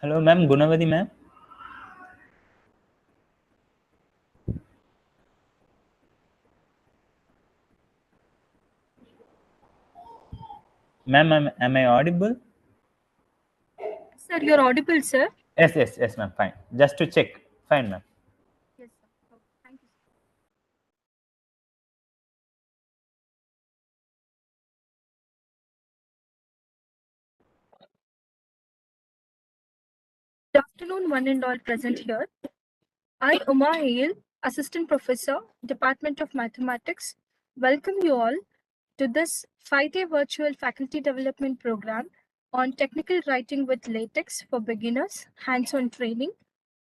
Hello, ma'am. Gunavati, ma'am. Ma'am, am I audible? Sir, you're audible, sir. Yes, ma'am. Fine. Just to check. Fine, ma'am. Yes, sir. Oh, thank you, sir. Good afternoon, one and all present here. I, Uma Hale, Assistant Professor, Department of Mathematics, welcome you all to this 5-day virtual faculty development program on technical writing with LaTeX for beginners, hands-on training,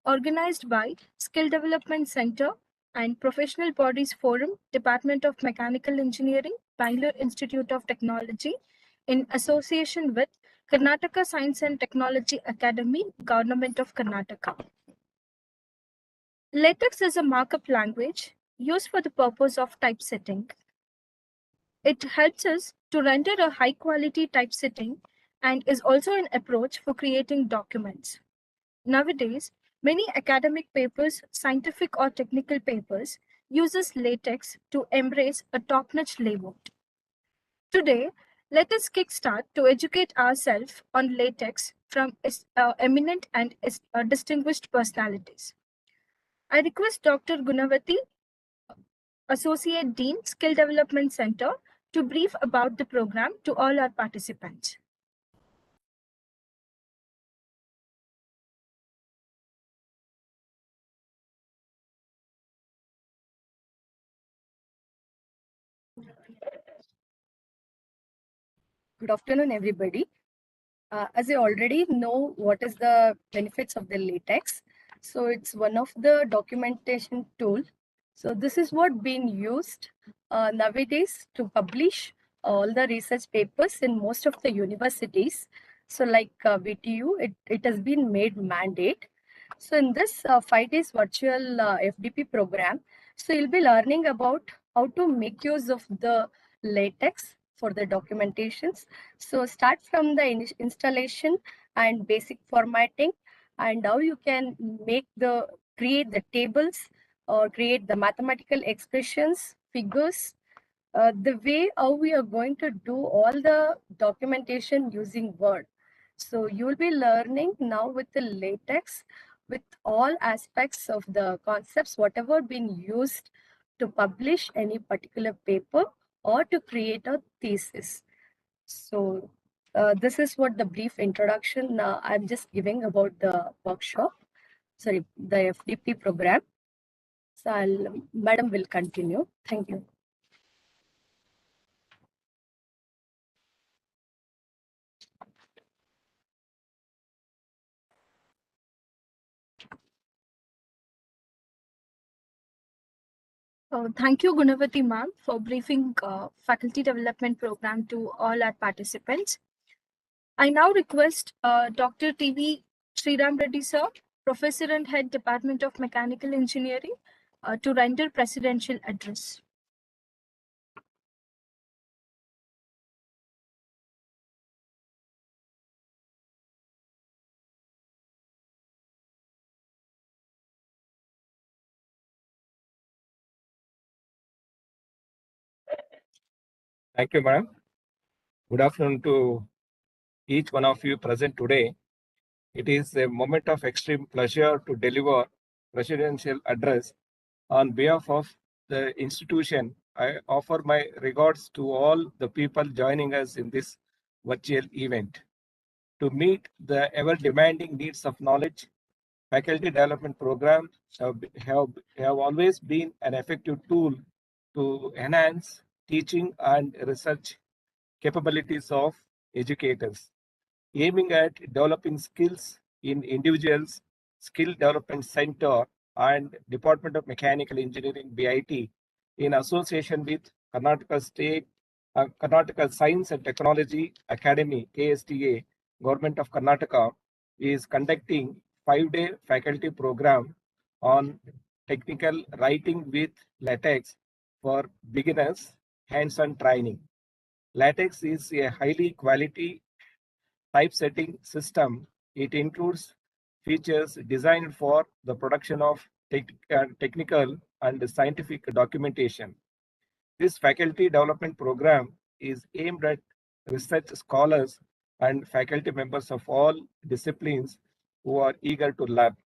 organized by Skill Development Center and Professional Bodies Forum, Department of Mechanical Engineering, Bangalore Institute of Technology, in association with Karnataka Science and Technology Academy, Government of Karnataka. LaTeX is a markup language used for the purpose of typesetting. It helps us to render a high quality typesetting and is also an approach for creating documents. Nowadays, many academic papers, scientific or technical papers, uses LaTeX to embrace a top-notch layout. Today, let us kickstart to educate ourselves on LaTeX from eminent and distinguished personalities. I request Dr. Gunavati, Associate Dean, Skill Development Center, to brief about the program to all our participants. Good afternoon, everybody. As I already know what is the benefits of the LaTeX, so it's one of the documentation tool. So this is what being used nowadays to publish all the research papers in most of the universities. So like VTU, it has been made mandate. So in this 5 days virtual FDP program, so you'll be learning about how to make use of the LaTeX for the documentations. So start from the installation and basic formatting, and how you can create the tables or create the mathematical expressions, figures, the way how we are going to do all the documentation using Word. So you will be learning now with the LaTeX with all aspects of the concepts, whatever been used to publish any particular paper or to create a thesis. So this is what the brief introduction I'm just giving about the workshop, sorry, the FDP program. So Madam will continue. Thank you. Thank you, Gunavati ma'am, for briefing faculty development program to all our participants. I now request Dr. TV Sriram Reddy sir, Professor and Head Department of Mechanical Engineering, to render presidential address. Thank you, madam. Good afternoon to each one of you present today. It is a moment of extreme pleasure to deliver presidential address on behalf of the institution. I offer my regards to all the people joining us in this virtual event. To meet the ever-demanding needs of knowledge, faculty development programs have always been an effective tool to enhance teaching and research capabilities of educators, aiming at developing skills in individuals. Skill Development Center and Department of Mechanical Engineering (BIT), in association with Karnataka Science and Technology Academy (KSTA), Government of Karnataka, is conducting 5-day faculty program on technical writing with LaTeX for beginners, hands-on training. LaTeX is a highly quality typesetting system. It includes features designed for the production of technical and scientific documentation. This faculty development program is aimed at research scholars and faculty members of all disciplines who are eager to learn.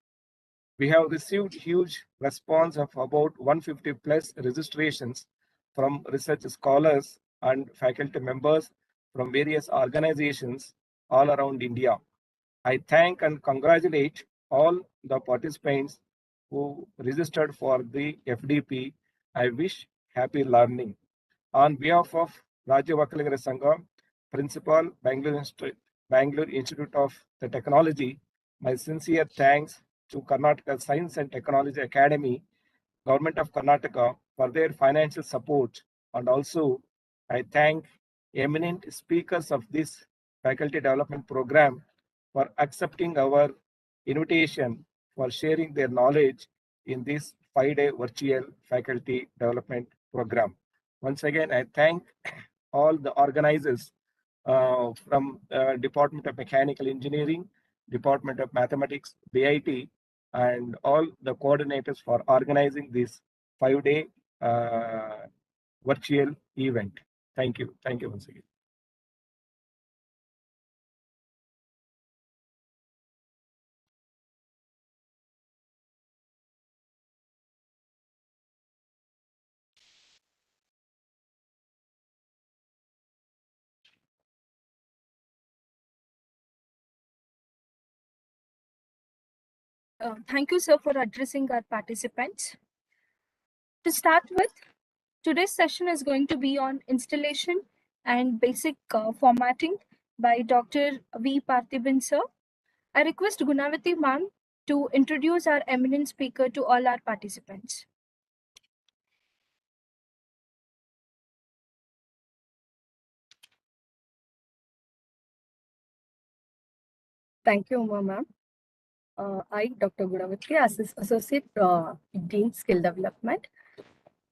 We have received huge response of about 150 plus registrations from research scholars and faculty members from various organizations all around India. I thank and congratulate all the participants who registered for the FDP. I wish happy learning. On behalf of Rajya Vakkalagara Sangha, Principal, Bangalore Institute of the Technology, my sincere thanks to Karnataka Science and Technology Academy, Government of Karnataka for their financial support, and also I thank eminent speakers of this faculty development program for accepting our invitation for sharing their knowledge in this 5-day virtual faculty development program. Once again, I thank all the organizers from Department of Mechanical Engineering, Department of Mathematics, BIT, and all the coordinators for organizing this 5-day virtual event. Thank you. Thank you once again. Thank you, sir, for addressing our participants. To start with, today's session is going to be on installation and basic formatting by Dr. V. Parthiban, sir. I request Gunavati ma'am to introduce our eminent speaker to all our participants. Thank you, ma'am. I, Dr. Gunavati, Associate Dean Skill Development.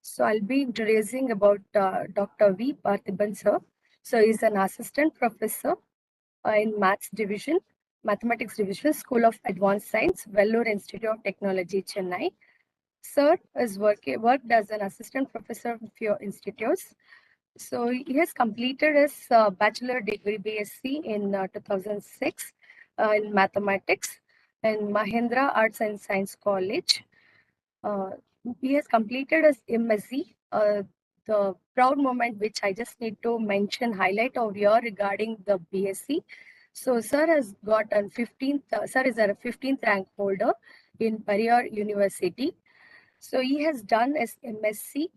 So I'll be introducing about Dr. V. Parthiban, sir. So he's an assistant professor in Maths Division, Mathematics Division, School of Advanced Science, Vellore Institute of Technology, Chennai. Sir has worked as an assistant professor of a few institutes. So he has completed his bachelor degree BSc in 2006 in mathematics in Mahendra Arts and Science College. He has completed his MSc. The proud moment which I just need to mention, highlight over here regarding the BSc. So sir has got a 15th, sir is a 15th rank holder in Pariyar University. So he has done his MSc,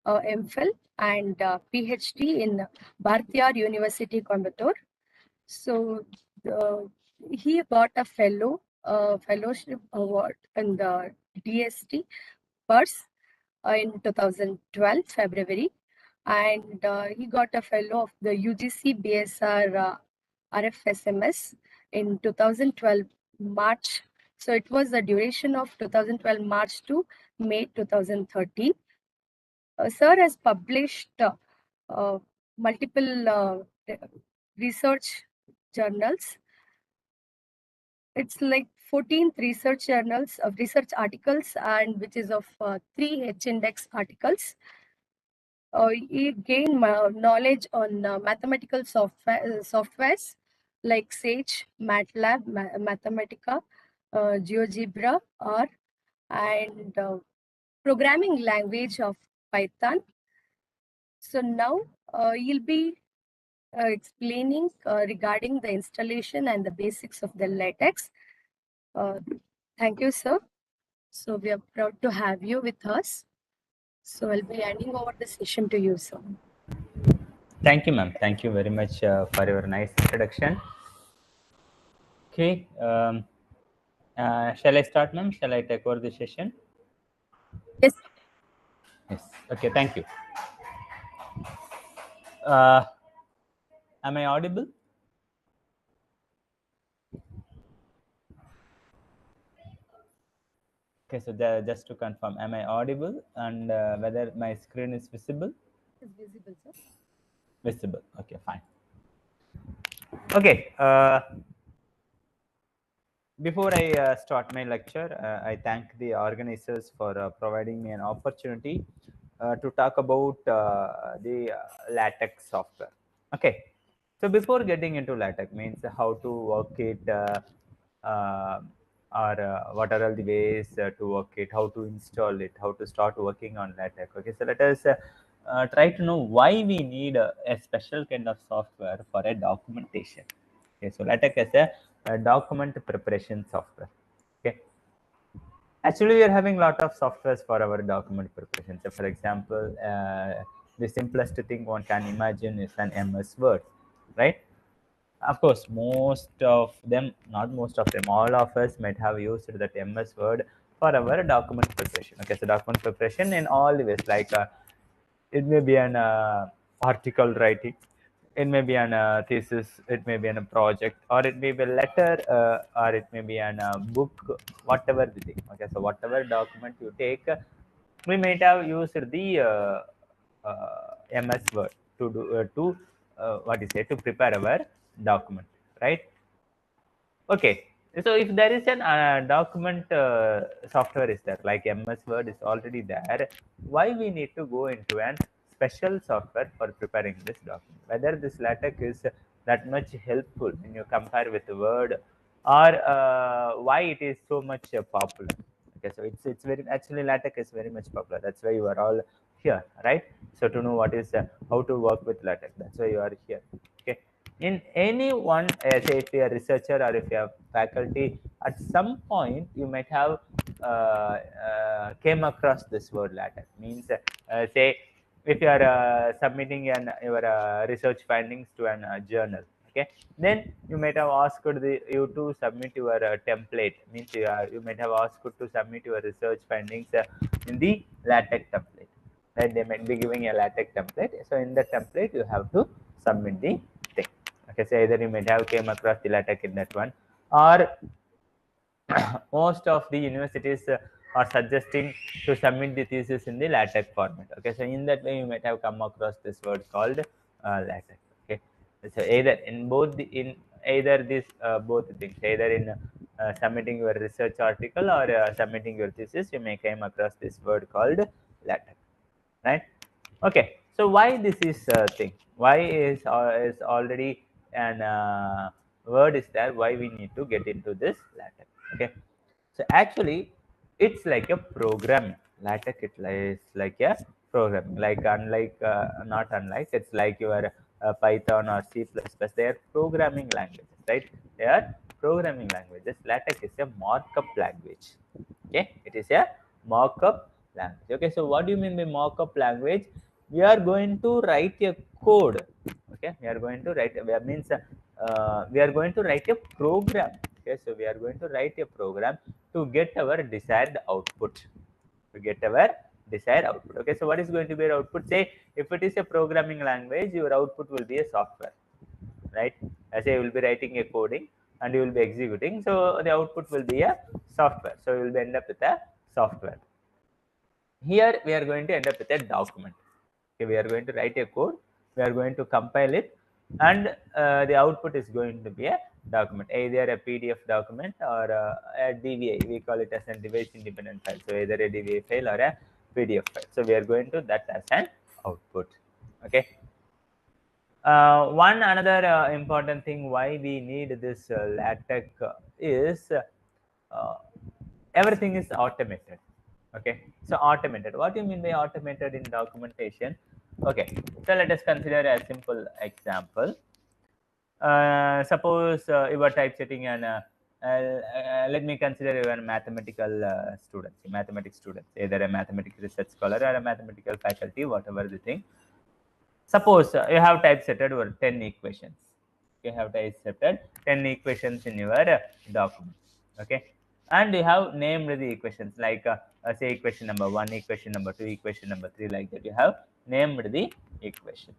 MPhil and PhD in Bhartiyar University, Coimbatore. So he got a fellowship award in the DST Purse in 2012 February, and he got a fellow of the UGC BSR RFSMS in 2012 March. So it was the duration of 2012 March to May 2013. Sir has published multiple research journals. It's like 14 research journals of research articles, and which is of 3 H-index articles. He gained knowledge on mathematical softwares like Sage, MATLAB, Mathematica, GeoGebra, R, and programming language of Python. So now he'll be explaining regarding the installation and the basics of the LaTeX. Thank you, sir. So we are proud to have you with us. So I'll be handing over the session to you, sir. Thank you, ma'am. Thank you very much for your nice introduction. Okay. Shall I start, ma'am? Shall I take over the session? Yes. Yes. Okay. Thank you. Am I audible? Okay. So just to confirm, am I audible and whether my screen is visible? It's visible, sir. Visible. Okay. Fine. Okay. before I start my lecture, I thank the organizers for providing me an opportunity to talk about the LaTeX software. Okay, so before getting into LaTeX, means how to work it, uh, or what are all the ways to work it, how to install it, how to start working on LaTeX. Okay, so let us try to know why we need a special kind of software for a documentation. Okay, so LaTeX is a document preparation software. Okay, actually, we are having a lot of softwares for our document preparation. So, for example, the simplest thing one can imagine is an MS Word, right? Of course, most of them, not most of them, all of us might have used that MS Word for our document preparation. Okay, so document preparation in all the ways, like it may be an article writing, it may be an thesis, it may be an a project, or it may be a letter, or it may be an book, whatever the thing. Okay, so whatever document you take, we might have used the MS Word to what is it, to prepare our document, right? Okay, so if there is an document software is there, like MS Word is already there, why we need to go into an special software for preparing this document? Whether this LaTeX is that much helpful when you compare with Word, or why it is so much popular? Okay, so it's very, actually LaTeX is very much popular. That's why you are all here, right? So to know what is how to work with LaTeX, that's why you are here. Okay, in any one, say if you are a researcher or if you have faculty, at some point you might have came across this word LaTeX. Means say if you are submitting your research findings to an journal, okay, then you might have asked you to submit your template. Means you might have asked to submit your research findings in the LaTeX template, right? They might be giving a LaTeX template, so in the template you have to submit the thing. Okay, so either you might have came across the LaTeX in that one, or most of the universities are suggesting to submit the thesis in the LaTeX format. Okay, so in that way you might have come across this word called LaTeX. Okay, so either in both the in either this both things, either in submitting your research article or submitting your thesis, you may come across this word called LaTeX, right? Okay, so why this is a thing? Why is already an word is there? Why we need to get into this LaTeX? Okay, so actually, it's like a program. LaTeX is like a program. Like unlike not unlike, it's like your Python or C++. They are programming languages, right? They are programming languages. LaTeX is a markup language. Okay, it is a markup language. Okay, so what do you mean by markup language? We are going to write a code. Okay, we are going to write. That means we are going to write a program. Okay, so we are going to write a program to get our desired output. To get our desired output. Okay, so what is going to be your output? Say if it is a programming language, your output will be a software, right? As you will be writing a coding and you will be executing, so the output will be a software. So you will be end up with a software. Here we are going to end up with a document. Okay, we are going to write a code, we are going to compile it, and the output is going to be a document, either a PDF document or a DVI. We call it as a device independent file. So either a DVI file or a PDF file. So we are going to that as an output. Okay. One another important thing why we need this LaTeX is everything is automated. Okay, so automated. What do you mean by automated in documentation? Okay, so let us consider a simple example. Suppose you are typesetting and let me consider you a mathematical student, mathematics student, either a mathematics research scholar or a mathematical faculty, whatever the thing. Suppose you have typesetted your 10 equations. You have typesetted 10 equations in your document. Okay, and you have named the equations like say equation number 1, equation number 2, equation number 3, like that. You have named the equations.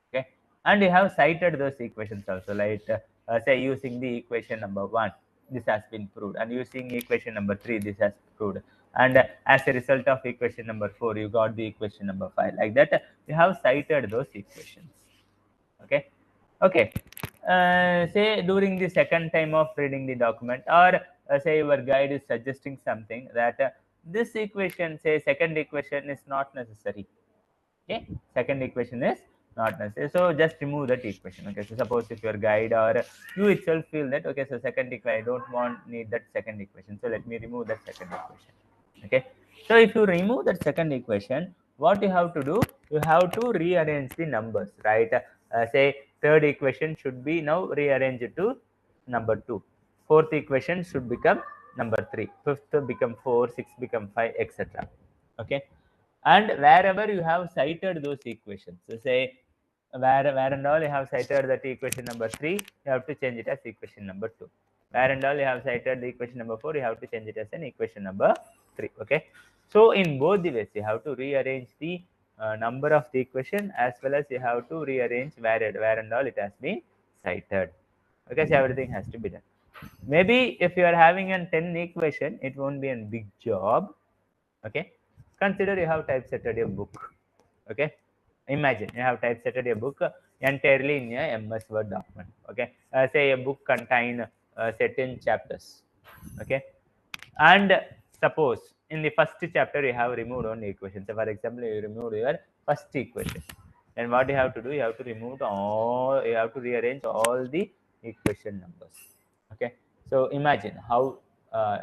Okay, and you have cited those equations also, like say using the equation number 1, this has been proved, and using equation number 3, this has proved, and as a result of equation number 4, you got the equation number 5, like that. You have cited those equations. Okay, okay, say during the second time of reading the document, or say your guide is suggesting something that this equation, say second equation, is not necessary. Okay, second equation is not necessary, so just remove that equation. Okay, so suppose if your guide or you itself feel that, okay, so second equation, I don't need that second equation, so let me remove that second equation. Okay, so if you remove that second equation, what you have to do, you have to rearrange the numbers, right? Say third equation should be now rearranged to number 2, fourth equation should become number 3, fifth become 4, sixth become 5, etc. Okay, and wherever you have cited those equations, so say where and all you have cited that equation number 3, you have to change it as equation number 2. Where and all you have cited the equation number 4, you have to change it as an equation number 3. Okay, so in both the ways you have to rearrange the number of the equation, as well as you have to rearrange where and all it has been cited. Okay, so everything has to be done. Maybe if you are having a 10 equation, it won't be a big job. Okay, consider you have typesetted a book. Okay, imagine you have typesetted a book entirely in a MS Word document. Okay, say a book contain say 10 chapters. Okay, and suppose in the first chapter you have removed one equation. So for example, you removed your first equation, and what you have to do, you have to remove all, you have to rearrange all the equation numbers. Okay, so imagine uh,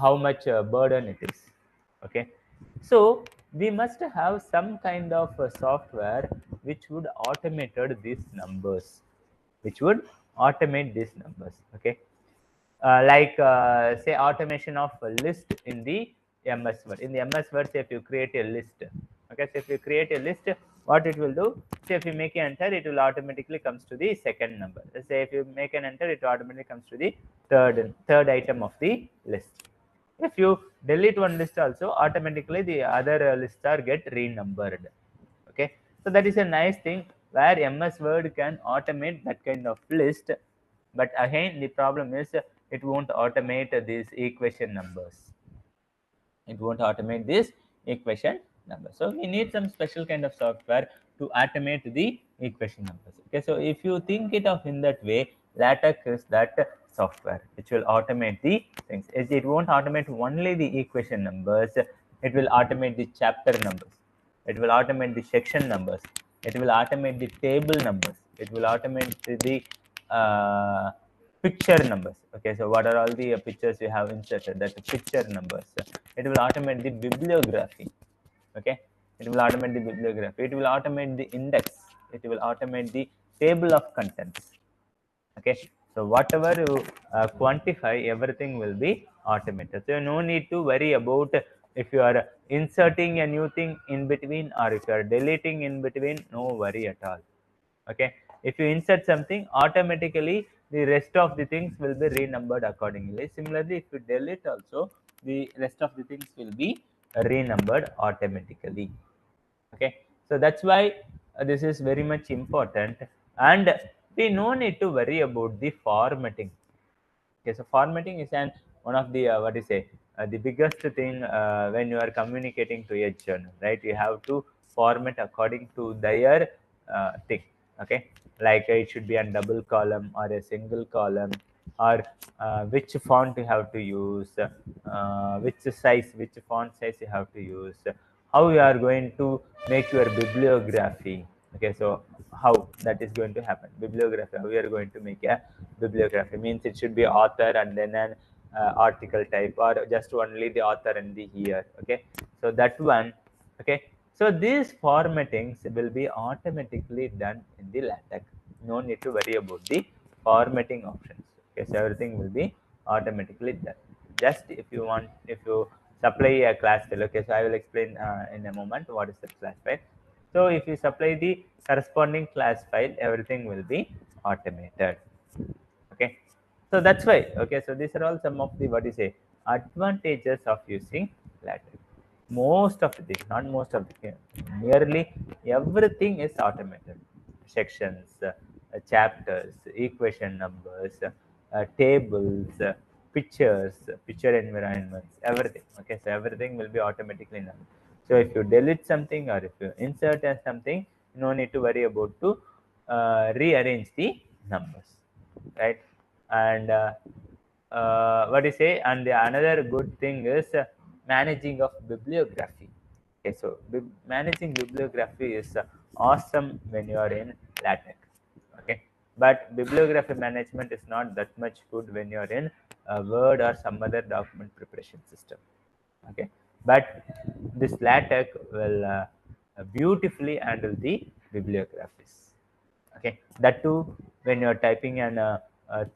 how much burden it is. Okay, so we must have some kind of software which would automated these numbers, which would automate these numbers. Okay, like say automation of a list in the MS Word. In the MS Word, say if you create a list, okay, so if you create a list, what it will do, say if you make an enter, it will automatically comes to the second number. Say if you make an enter, it automatically comes to the third item of the list. If you delete one list also, automatically the other lists are get renumbered. Okay, so that is a nice thing where MS Word can automate that kind of list. But again, the problem is it won't automate these equation numbers. It won't automate this equation number. So we need some special kind of software to automate the equation numbers. Okay, so if you think it of in that way, LaTeX is that software which will automate the things. It won't automate only the equation numbers, it will automate the chapter numbers, it will automate the section numbers, it will automate the table numbers, it will automate the picture numbers. Okay, so what are all the pictures you have inserted, that picture numbers. It will automate the bibliography. Okay, it will automate the bibliography, it will automate the index, it will automate the table of contents. Okay, so whatever you quantify, everything will be automated, so no need to worry about if you are inserting a new thing in between, or if you are deleting in between, no worry at all. Okay, if you insert something, automatically the rest of the things will be renumbered accordingly. Similarly, if you delete also, the rest of the things will be renumbered automatically. Okay, so that's why this is very much important, and we no need to worry about the formatting. Okay, so formatting is an one of the what is say the biggest thing when you are communicating to a journal, right? You have to format according to their thing. Okay, like it should be a double column or a single column, or which font you have to use, which size, which font size you have to use, how you are going to make your bibliography. Okay, so how that is going to happen, bibliography, how we are going to make a bibliography, means it should be author and then an article type, or just only the author and the year. Okay, so that one. Okay, so these formattings will be automatically done in the LaTeX. No need to worry about the formatting options. Okay, so everything will be automatically done. Just if you want, if you supply a class file. Okay, so I will explain in a moment what is the class file. So if you supply the corresponding class file, everything will be automated. Okay, so that's why. Okay, so these are all some of the what you say advantages of using LaTeX. Most of this, not most of the, nearly everything is automated. Sections, chapters, equation numbers, tables, pictures, picture environments, everything. Okay, so everything will be automatically done. So if you delete something or if you insert as something, no need to worry about to rearrange the numbers, right? And what do you say? And the another good thing is managing of bibliography. Okay, so managing bibliography is awesome when you are in LaTeX. Okay, but bibliography management is not that much good when you are in Word or some other document preparation system. Okay, but this LaTeX will beautifully handle the bibliographies. Okay, that too when you're typing an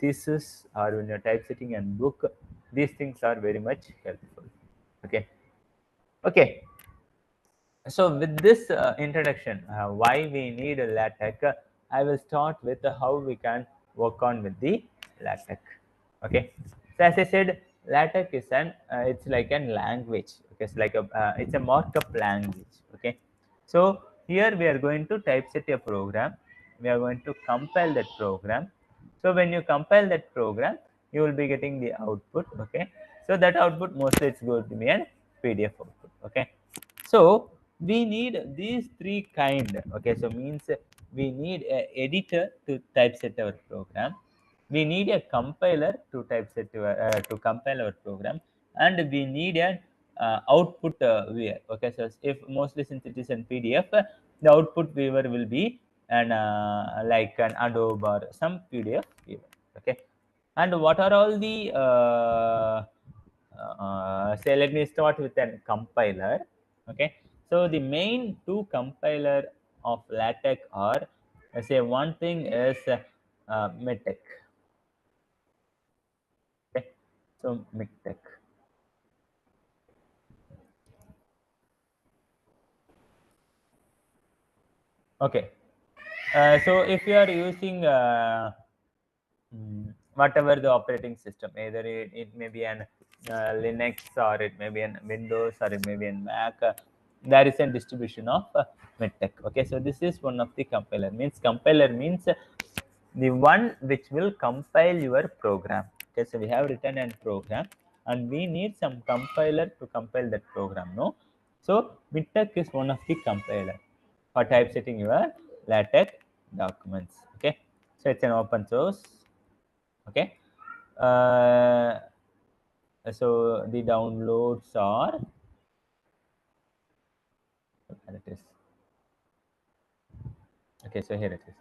thesis or when you're typesetting a book, these things are very much helpful. Okay, okay, so with this introduction, why we need a LaTeX, I will start with how we can work on with the LaTeX. Okay, so as I said, LaTeX is an it's like a language. Okay, it's like a it's a markup language. Okay, so here we are going to typeset a program. We are going to compile that program. So when you compile that program, you will be getting the output. Okay, so that output mostly it's going to be an PDF output. Okay, so we need these three kind. Okay, so means we need a editor to typeset our program. We need a compiler to typeset to compile our program, and we need an output viewer. Okay, so if mostly since it is in PDF, the output viewer will be an like an Adobe or some PDF viewer. Okay, and what are all the say let me start with an compiler. Okay, so the main two compiler of LaTeX are say one thing is MITEC. Okay, so MITEC. Okay, so if you are using whatever the operating system, either it may be an Linux or it may be an Windows or it may be an Mac, there is a distribution of MITEC. Okay, so this is one of the compiler. Compiler means the one which will compile your program. Okay, so we have written a program and we need some compiler to compile that program. No, so MITEC is one of the compiler for typesetting your LaTeX documents. Okay, so it's an open source. Okay, uh, so the downloads are where it is. Okay, so here it is.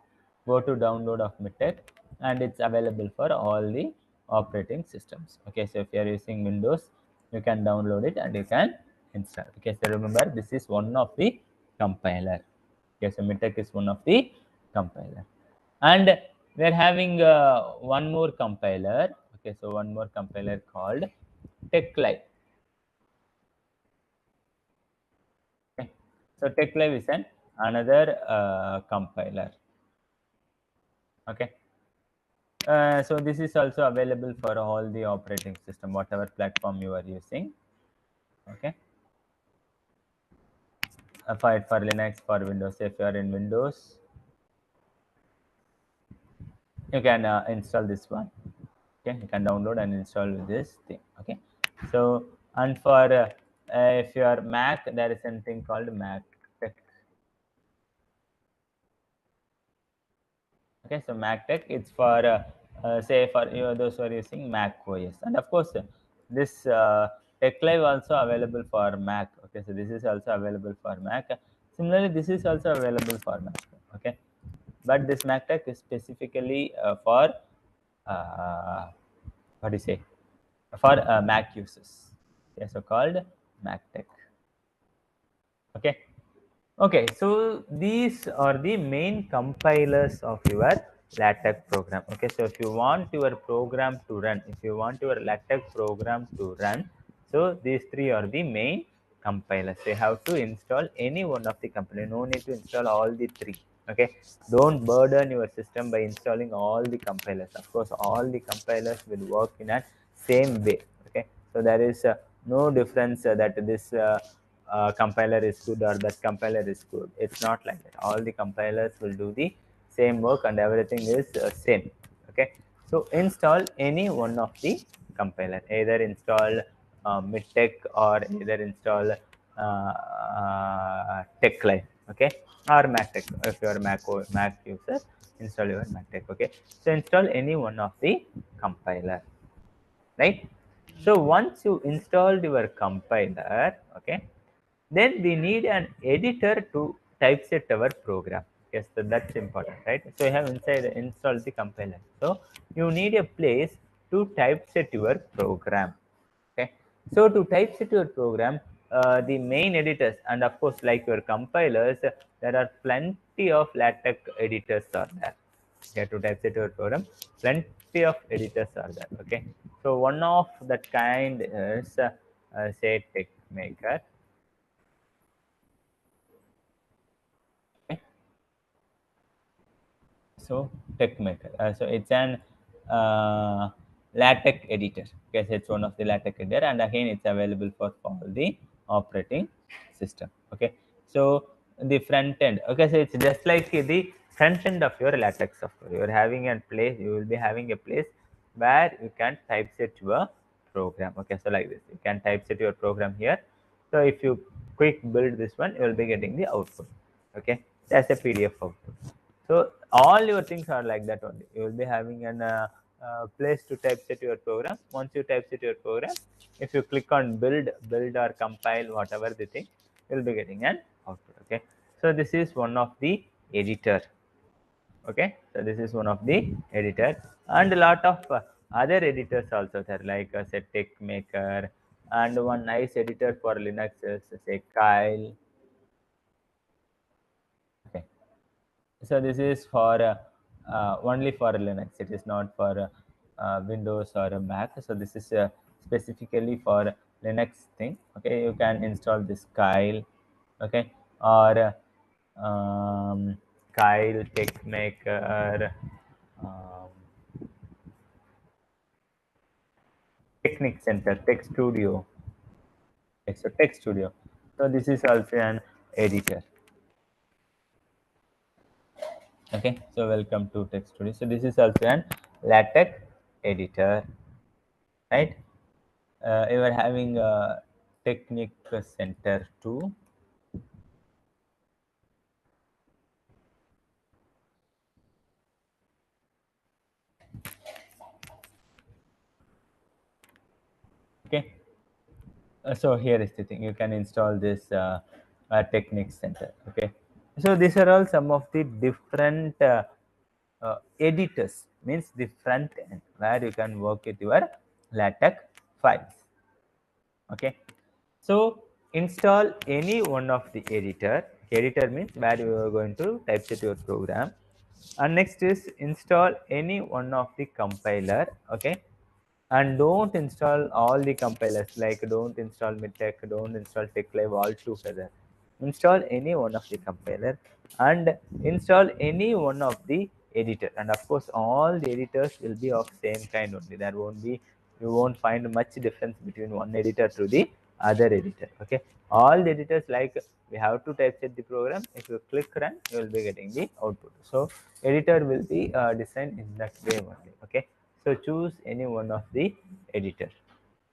Go to download of MITEC and it's available for all the operating systems. Okay, so if you are using Windows, you can download it and you can install. Okay, so remember this is one of the compiler. Okay, so MITEC is one of the compiler, and we are having one more compiler. Okay, so one more compiler called TechLive. Okay, so TechLive is another compiler. Okay, so this is also available for all the operating system, whatever platform you are using. Okay, for Linux, for Windows. If you are in Windows, you can install this one. Okay, you can download and install this thing. Okay, so and for if you are Mac, there is something called Mac Tech. Okay, so MacTech, it's for say for you those who are using Mac OS, and of course this TechLive also available for Mac. Okay, so this is also available for Mac. Similarly, this is also available for Mac. Okay, but this MacTech is specifically for what do you say, for Mac users. Okay, so called MacTech. Okay. Okay, so these are the main compilers of your LaTeX program. Okay, so if you want your program to run, if you want your LaTeX program to run, so these three are the main compilers. You have to install any one of the compiler. No need to install all the three. Okay, don't burden your system by installing all the compilers. Of course, all the compilers will work in a same way. Okay, so there is no difference that this compiler is good or that compiler is good. It's not like that. All the compilers will do the same work and everything is same. Okay, so install any one of the compiler, either install MITEC or either install TechLive. okay, or MacTech. If you are Mac user, install your MacTech. Okay, so install any one of the compiler, right? So once you installed your compiler, okay, then we need an editor to typeset our program. Yes, so that's important, right? So you have installed the compiler. So you need a place to typeset your program. Okay. So to typeset your program, the main editors, and of course, like your compilers, there are plenty of LaTeX editors are there. Okay, to typeset your program, plenty of editors are there. Okay. So one of that kind is say TeXmaker. Okay. So TeXmaker. So it's an LaTeX editor. Okay, so it's one of the LaTeX editor, and again, it's available for all the operating system. Okay, so the front end. Okay, so it's just like the front end of your LaTeX software. You are having a place. You will be having a place where you can typeset your program. Okay, so like this, you can typeset your program here. So if you quick build this one, you will be getting the output. Okay, that's a PDF output. So all your things are like that only. You will be having an place to typeset your program. Once you typeset your program, if you click on build or compile, whatever the thing, you will be getting an output. Okay. So this is one of the editor. Okay. So this is one of the editor, and a lot of other editors also there, like say TeXmaker, and one nice editor for Linux is say Kyle. Okay. So this is for only for Linux. It is not for Windows or a Mac. So this is specifically for Linux thing. Okay, you can install this Kyle. Okay, or Kyle TeXmaker, um, Technic Center, Tech Studio. Okay, so Tech Studio. So this is also an editor. Okay, so welcome to Tech Studio. So this is also an LaTeX editor, right? You are having a Technic Center too. Okay, so here is the thing, you can install this Technic Center. Okay, so these are all some of the different editors, means the front end where you can work with your LaTeX files. Okay, so install any one of the editor means where you are going to typeset your program, and next is install any one of the compiler. Okay, and don't install all the compilers, like don't install midtech, don't install techlive all together. Install any one of the compiler, and install any one of the editor, and of course all the editors will be of same kind only. There won't be, you won't find much difference between one editor to the other editor. Okay, all the editors, like we have to typeset the program. If you click run, you will be getting the output. So editor will be designed in that way only. Okay, so choose any one of the editor,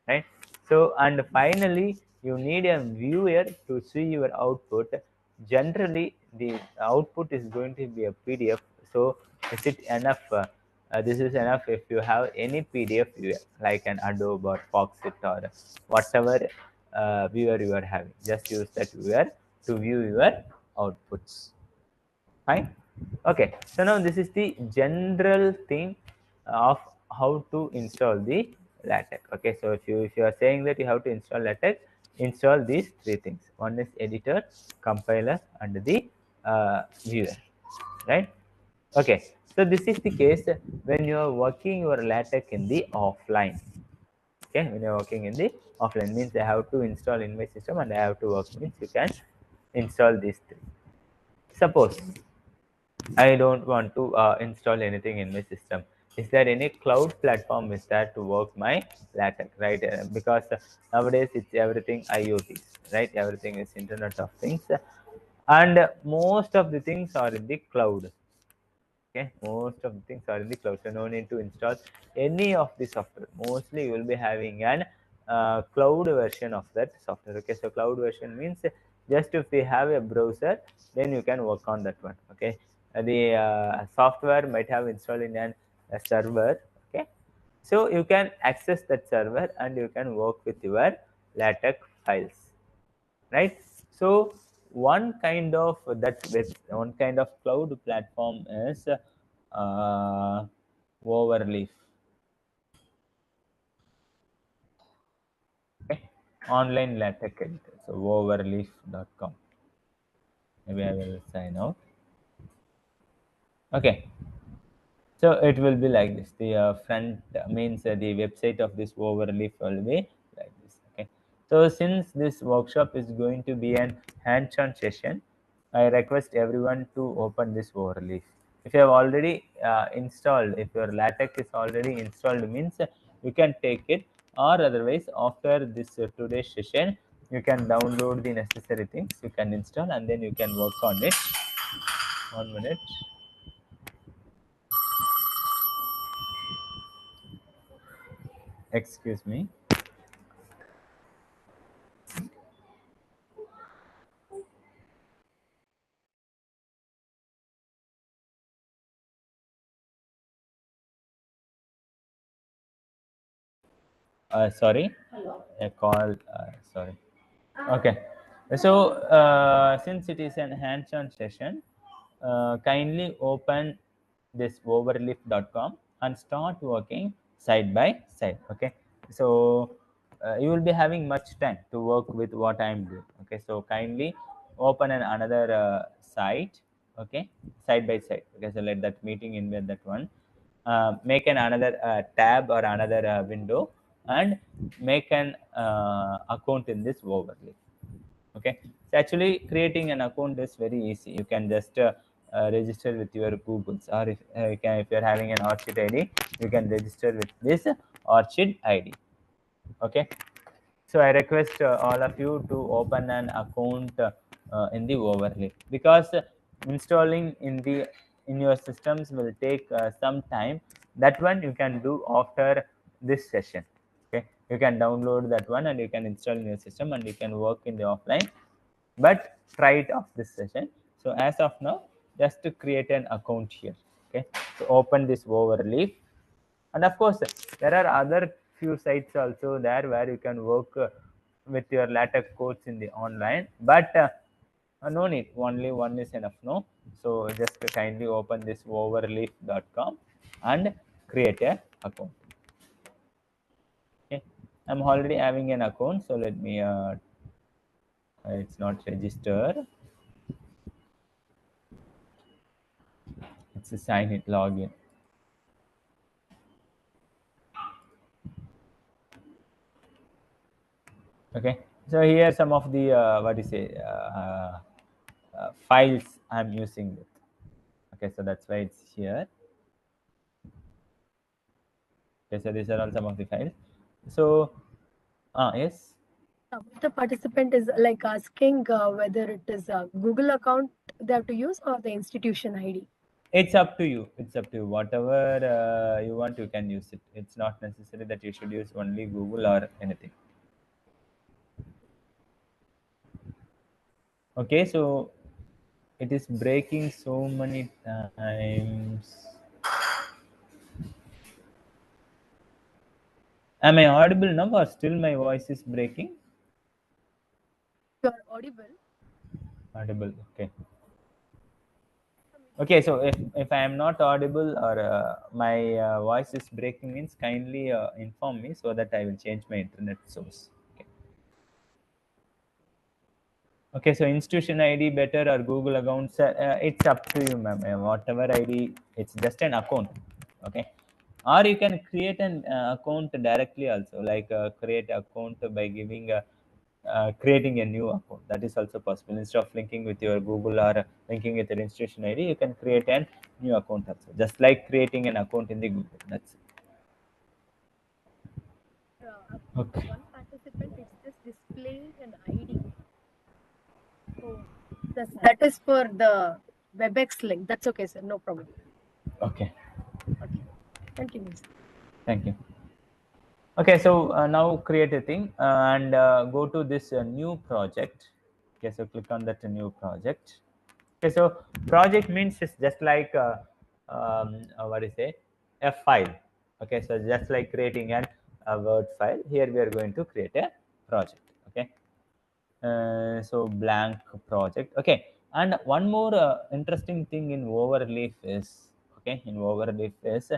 right? So and finally, you need a viewer to see your output. Generally, the output is going to be a PDF. So is it enough? This is enough if you have any PDF viewer, like an Adobe or Foxit or whatever viewer you are having. Just use that viewer to view your outputs. Fine. Okay, so now this is the general thing of how to install the LaTeX. Okay, so if you are saying that you have to install LaTeX, install these three things. One is editor, compiler, and the viewer, right? Okay, so this is the case when you are working your LaTeX in the offline. Okay, when you are working in the offline, means I have to install in my system and I have to work, means you can install these three. Suppose I don't want to install anything in my system. Is there any cloud platform is there to work my LaTeX, right? Because nowadays it's everything IoT, right? Everything is Internet of Things, and most of the things are in the cloud. Okay, most of the things are in the cloud, so no need to install any of the software. Mostly you will be having an cloud version of that software. Okay, so cloud version means just if we have a browser, then you can work on that one. Okay, the software might have installed in a server. Okay, so you can access that server and you can work with your LaTeX files, right? So one kind of cloud platform is Overleaf. Okay, online LaTeX editor. So overleaf.com. Maybe I will sign out. Okay, so it will be like this. The front means the website of this Overleaf will be like this. Okay. So since this workshop is going to be an hands-on session, I request everyone to open this Overleaf. If you have already installed, if your LaTeX is already installed, means you can take it. Or otherwise, after this today's session, you can download the necessary things. You can install and then you can work on it. 1 minute. Excuse me. Sorry, a call. Sorry. Okay. So, since it is an hands-on session, kindly open this overleaf.com and start working side by side. Okay. So, you will be having much time to work with what I am doing. Okay. So, kindly open another site. Okay. Side by side. Okay. So, let that meeting invite that one. Make another tab or another window and make an account in this Overleaf. Okay, so actually creating an account is very easy. You can just register with your Googles, or if you're having an Orchid ID, you can register with this Orchid ID. Okay, so I request all of you to open an account in the Overleaf, because installing in your systems will take some time. That one you can do after this session. Okay, you can download that one and you can install in your system and you can work in the offline, but try it off this session. So as of now, just to create an account here. Okay, so open this Overleaf, and of course there are other few sites also there where you can work with your LaTeX codes in the online, but no need, only one is enough. No, so just kindly open this overleaf.com and create a account. Okay, I'm already having an account, so let me it's not registered. It's a sign it login. Okay, so here some of the what do you say files I'm using with. Okay, so that's why it's here. Okay, so these are all some of the files. So yes, The participant is like asking whether it is a Google account they have to use or the institution ID. it's up to you. It's up to you. Whatever you want, you can use it. It's not necessary that you should use only Google or anything. Okay, so it is breaking so many times. Am I audible now, or still my voice is breaking? You are audible. Audible. Okay. Okay, so if I am not audible or my voice is breaking, means kindly inform me so that I will change my internet source. Okay. Okay, so institution ID better or Google accounts? It's up to you, ma'am. Whatever ID, it's just an account. Okay, or you can create an account directly also, like create account by giving creating a new account. That is also possible. Instead of linking with your Google or linking with your institution ID, you can create a new account also, just like creating an account in the Google. That's it. Okay. One participant is just displaying an ID. So that is for the WebEx link. That's okay, sir. No problem. Okay. Okay. Continue, sir. Thank you. Okay, so now create a thing and go to this new project. Okay, so click on that new project. Okay, so project means it's just like what is it? A file. Okay, so just like creating a Word file, here we are going to create a project. Okay, so blank project. Okay, and one more interesting thing in overleaf is, okay, in overleaf is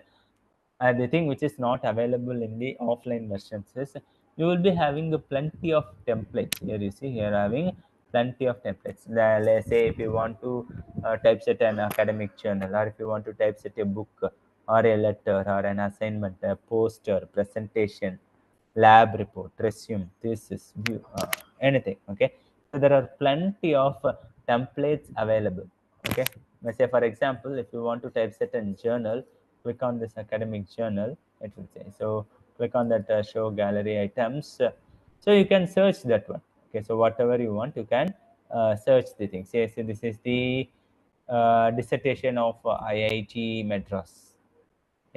the thing which is not available in the offline versions is you will be having a plenty of templates. Here you see, here having plenty of templates. Let's say if you want to typeset an academic journal, or if you want to typeset a book or a letter or an assignment, a poster, presentation, lab report, resume, thesis, view, anything. Okay, so there are plenty of templates available. Okay, let's say for example, if you want to typeset a journal, click on this academic journal. It will say, so click on that show gallery items. So you can search that one. Okay, so whatever you want, you can search the thing. Say, so this is the dissertation of IIT Madras.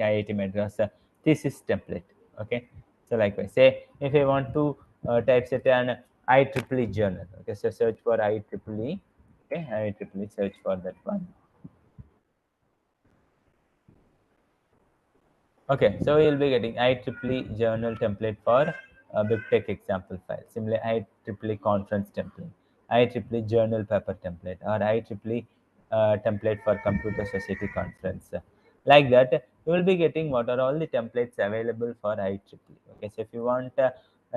IIT Madras thesis template. Okay, so likewise, say if I want to typeset an IEEE journal. Okay, so search for IEEE. Okay, IEEE, search for that one. Okay, so you'll be getting IEEE journal template for a big tech example file. Similarly, IEEE conference template, IEEE journal paper template, or IEEE template for computer society conference. Like that, you will be getting what are all the templates available for IEEE. Okay, so if you want a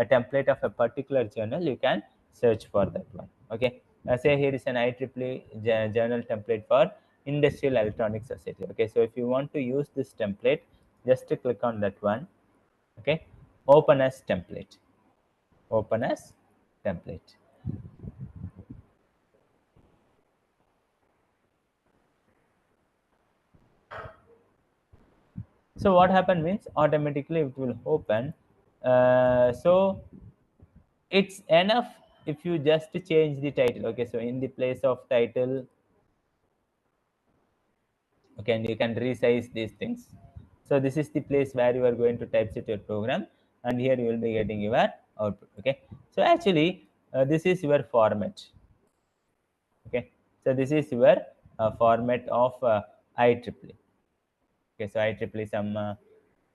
template of a particular journal, you can search for that one. Okay, say here is an IEEE journal template for Industrial Electronics Society. Okay, so if you want to use this template, just to click on that one. Okay, open as template, open as template. So what happened means automatically it will open. So it's enough if you just change the title. Okay, so in the place of title, okay, and you can resize these things. So this is the place where you are going to typeset your program, and here you will be getting your output. Okay, so actually this is your format. Okay, so this is your format of IEEE. Okay, so IEEE some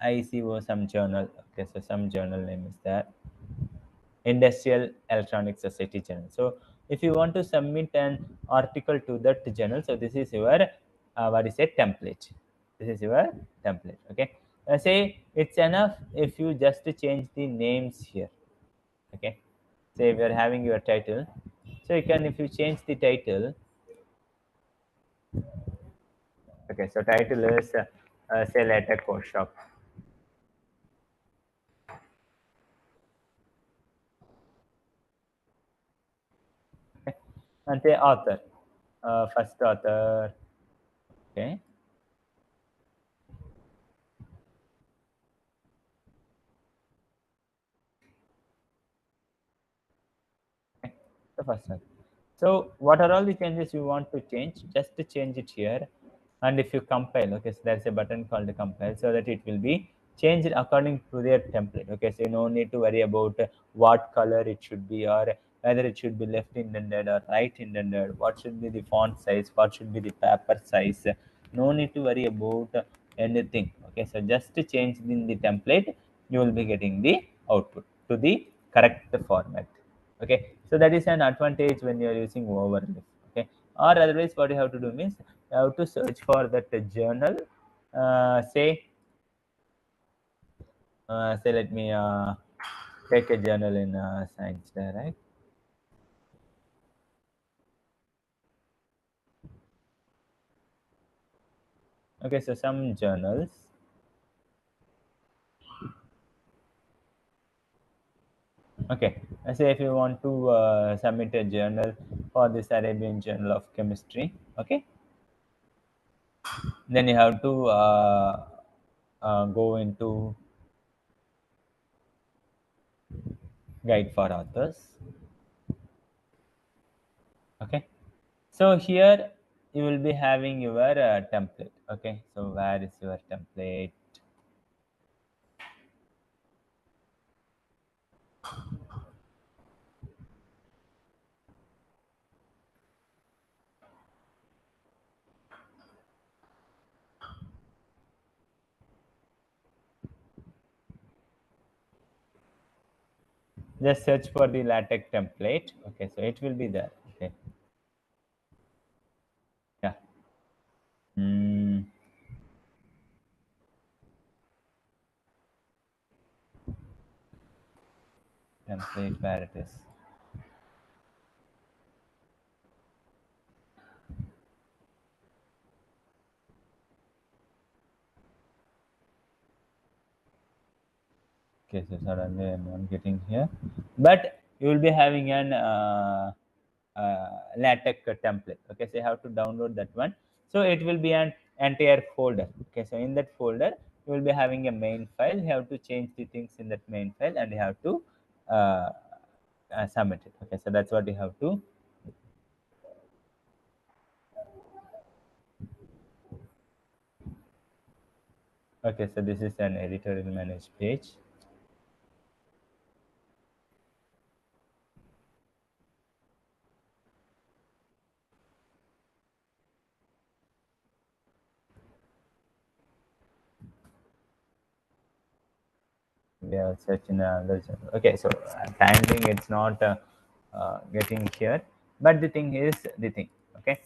ICO, some journal. Okay, so some journal name is there, Industrial Electronic Society journal. So if you want to submit an article to that journal, so this is your what is a template. This is your template. Okay, say it's enough if you just change the names here. Okay, say we are having your title, so you can, if you change the title. Okay, so title is say LaTeX workshop. Okay, and say author, first author. Okay, the first one. So what are all the changes you want to change? Just to change it here, and if you compile, okay, so there's a button called compile, so that it will be changed according to their template. Okay, so you no need to worry about what color it should be, or whether it should be left indented or right indented, what should be the font size, what should be the paper size. No need to worry about anything. Okay, so just to change in the template, you will be getting the output to the correct format. Okay, so that is an advantage when you are using overlay. Okay, or otherwise what you have to do means you have to search for that journal. Say let me take a journal in science there, right? Okay, so some journals. Okay, say if you want to submit a journal for this Arabian Journal of Chemistry. Okay, then you have to go into guide for authors. Okay, so here you will be having your template. Okay, so where is your template? just search for the LaTeX template. Okay, so it will be there. Okay, yeah. Template, where it is. Okay, so suddenly I'm not getting here, but you will be having an LaTeX template. Okay, so you have to download that one. So it will be an entire folder. Okay, so in that folder you will be having a main file. You have to change the things in that main file, and you have to uh, submit it. Okay, so that's what you have to. Okay, so this is an editorial managed page. We are searching another journal. Okay, so time being it's not getting here, but the thing is the thing. Okay,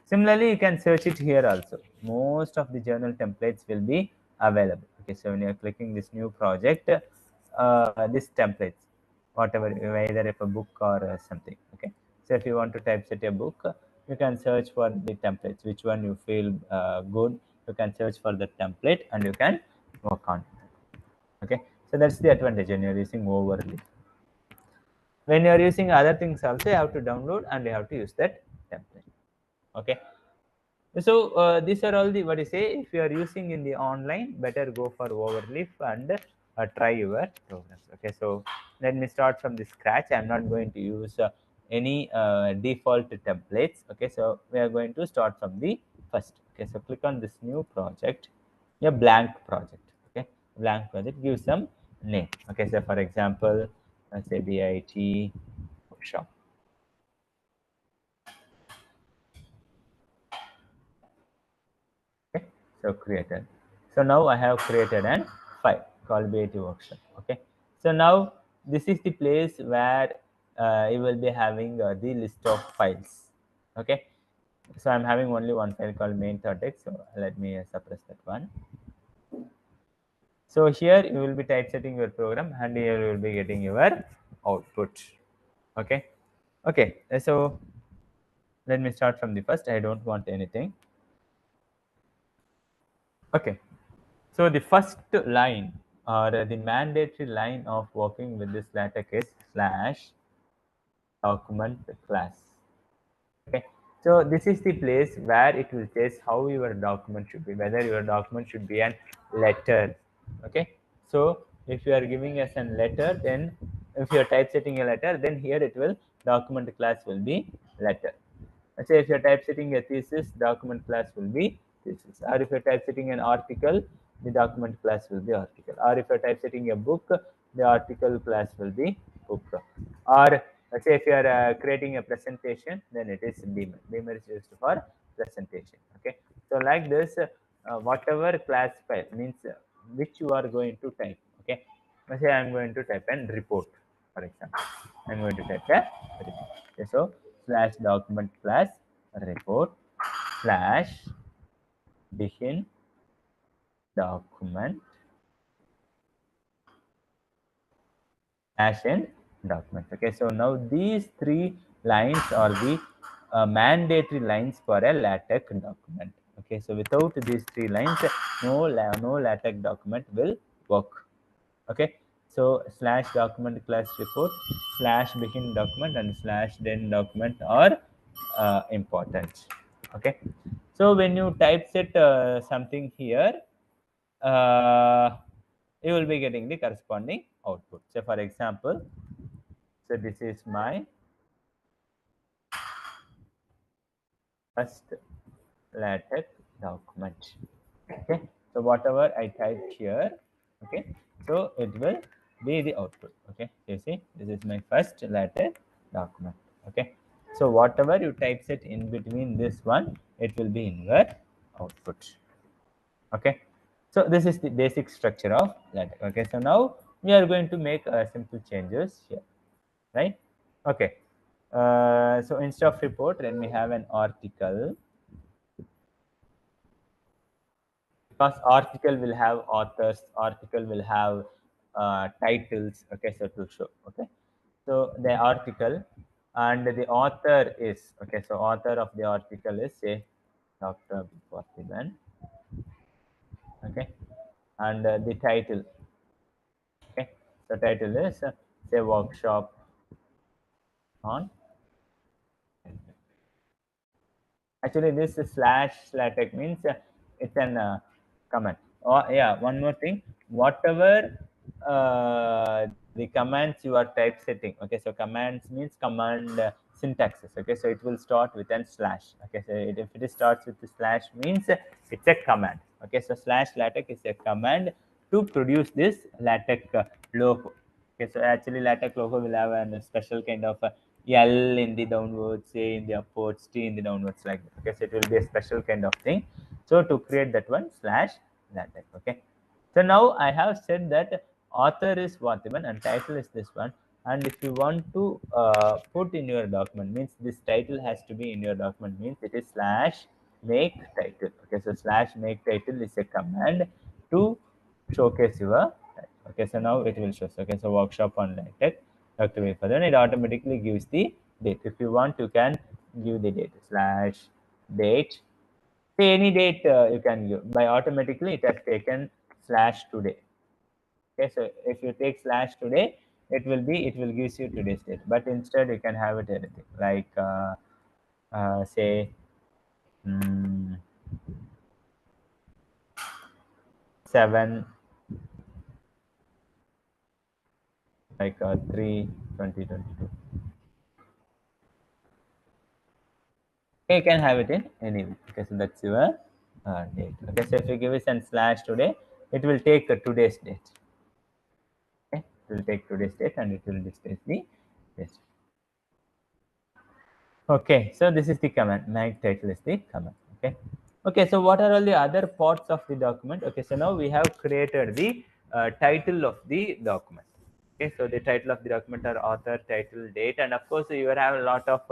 similarly you can search it here also. Most of the journal templates will be available. Okay, so when you're clicking this new project, this templates, whatever, either if a book or something. Okay, so if you want to typeset a book, you can search for the templates, which one you feel good. You can search for the template and you can work on it. Okay, so that's the advantage when you're using overlay. When you're using other things also, you have to download and you have to use that template. Okay, so these are all the, what you say, if you are using in the online, better go for overleaf and try your programs. Okay, so let me start from the scratch. I'm not going to use any default templates. Okay, so we are going to start from the first. Okay, so click on this new project, a blank project. Okay, blank project, give some name. Okay, so for example, let's say BIT workshop. Okay, so created. So now I have created an file called BIT workshop. Okay, so now this is the place where you will be having the list of files. Okay, so I'm having only one file called main.txt. So let me suppress that one. So here you will be typesetting your program and here you will be getting your output. Okay, okay, so let me start from the first. I don't want anything. Okay, so the first line or the mandatory line of working with this LaTeX is slash document class. Okay, so this is the place where it will test how your document should be, whether your document should be an letter. Okay, so if you are giving us a letter, then if you are typesetting a letter, then here it will document class will be letter. Let's say if you're typesetting a thesis, document class will be thesis. Or if you're typesetting an article, the document class will be article. Or if you're typesetting a book, the article class will be book. Or let's say if you're creating a presentation, then it is beamer. Beamer is used for presentation. Okay. So like this, whatever class file means which you are going to type. Okay. Let's say I'm going to type an report, for example. I'm going to type a report. Okay, so slash document class report slash begin document dash document. Okay, so now these three lines are the mandatory lines for a LaTeX document. Okay, so without these three lines, no LaTeX document will work. Okay, so slash document class report slash begin document and slash then document are important. Okay, so when you typeset something here, uh, you will be getting the corresponding output. So for example, so this is my first LaTeX document. Okay, so whatever I type here, okay, so it will be the output. Okay, you see, this is my first LaTeX document. Okay, so whatever you typeset in between this one, it will be in your output. Okay, so this is the basic structure of LaTeX. Okay, so now we are going to make simple changes here, right? Okay. So instead of report, let me have an article, because article will have authors, article will have titles. Okay, so to show. Okay, so the article, and the author is, okay, so author of the article is say Dr. Parthiban. Okay, and the title. Okay, so title is say workshop on. Actually, this slash LaTeX means it's an command. Or yeah, one more thing. Whatever the commands you are typesetting. Okay, so commands means command syntaxes. Okay, so it will start with an slash. Okay, so if it starts with the slash means it's a command. Okay, so slash LaTeX is a command to produce this LaTeX logo. Okay, so actually LaTeX logo will have a special kind of L in the downwards, A in the upwards, T in the downwards, like that. Okay, so it will be a special kind of thing. So to create that one, slash LaTeX. Okay, so now I have said that author is Vatiman and title is this one. And if you want to put in your document, means this title has to be in your document, means it is slash make title. Okay, so slash make title is a command to showcase your title. Okay, so now it will show. Okay, so workshop on LaTeX, Dr. Wafer. Then it automatically gives the date. If you want, you can give the date slash date. Say any date you can give. By automatically, it has taken slash today. Okay, so if you take slash today, it will gives you today's date. But instead, you can have it anything like say mm, 7 like 3 2022. You can have it in any way. Okay, so that's your date. Okay, so if you give it an slash today, it will take today's date. Okay, it will take today's date and it will display the date. Okay, so this is the command. Make title is the command. Okay. Okay, so what are all the other parts of the document? Okay, so now we have created the title of the document. Okay, so the title of the document are author, title, date, and of course you will have a lot of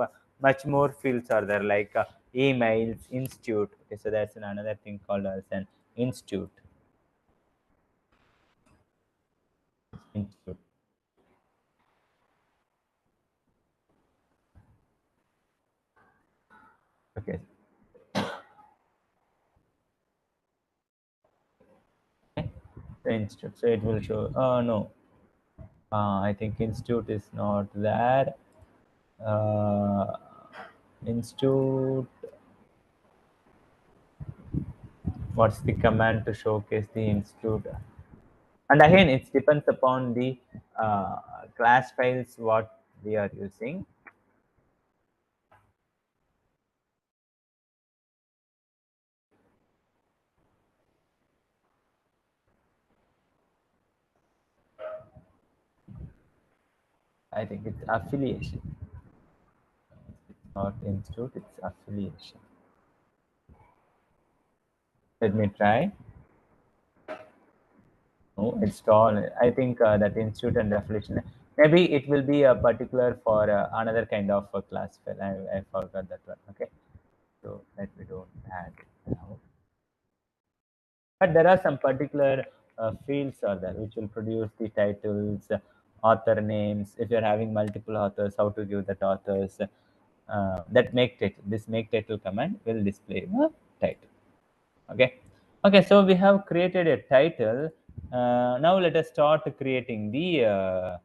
much more fields are there like emails, institute. Okay, so that's another thing called as an institute. Institute. Okay. The institute. So it will show. No, I think institute is not there. Institute. What's the command to showcase the institute? And again, it depends upon the class files what we are using. I think it's affiliation. It's not institute, it's affiliation. Let me try. No, it's all. I think that institute and affiliation. Maybe it will be a particular for another kind of class file. I forgot that one. Okay. So let me don't add it now. But there are some particular fields are there which will produce the titles, author names. If you're having multiple authors, how to give that authors. That make title. This make title command will display the title. Okay. Okay. So we have created a title. Now let us start creating the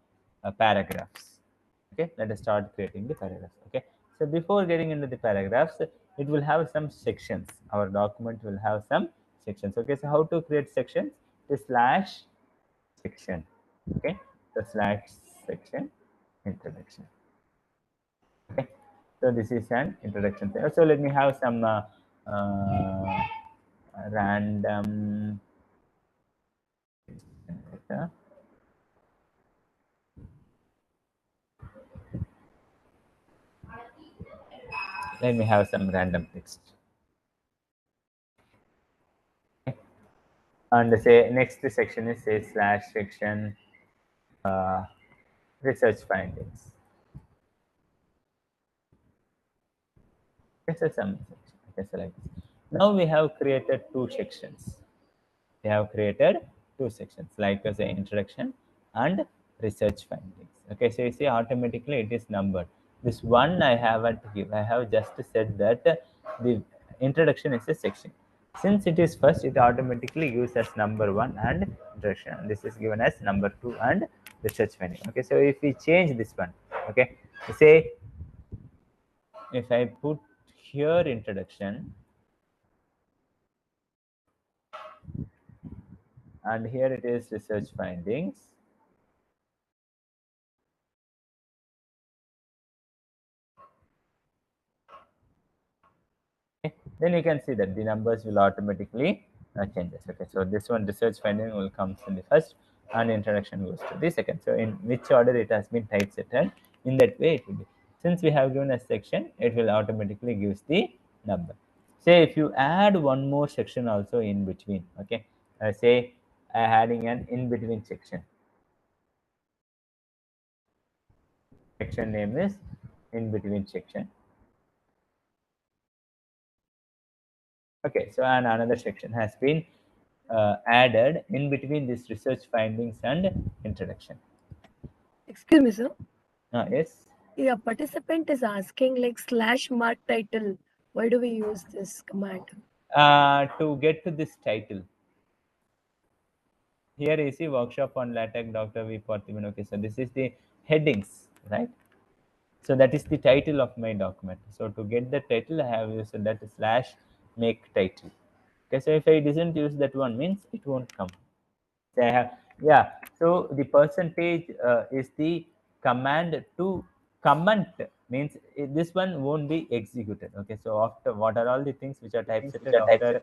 paragraphs. Okay. Let us start creating the paragraphs. Okay. So before getting into the paragraphs, it will have some sections. Our document will have some sections. Okay. So how to create sections? The slash section. Okay. The slash section introduction. Okay. So this is an introduction. So let me have some random data. Let me have some random text. Okay. And say next section is say slash section research findings. Okay, so some section. Okay, so like this. Now we have created two sections. We have created two sections, like as an introduction and research findings. Okay, so you see automatically it is numbered. This one I haven't give. I have just said that the introduction is a section. Since it is first, it automatically gives as number one and introduction. This is given as number two and research finding. Okay, so if we change this one, okay, say if I put here introduction and here it is research findings. Okay, then you can see that the numbers will automatically changes. Okay, so this one research finding will comes in the first and introduction goes to the second. So in which order it has been typesetted, in that way it will be. Since we have given a section, it will automatically gives the number. Say if you add one more section also in between, okay, say adding an in between section. Section name is in between section. Okay, so and another section has been added in between this research findings and introduction. Excuse me, sir. Yes. Yeah, participant is asking like slash mark title. Why do we use this command? To get to this title. Here is the workshop on LaTeX, Dr. V. Parthiban. Okay, so this is the headings, right? So that is the title of my document. So to get the title, I have used that slash make title. Okay, so if I didn't use that one, means it won't come. So I have, yeah. So the percentage is the command to comment, means this one won't be executed. Okay, so after what are all the things which are typesetted after?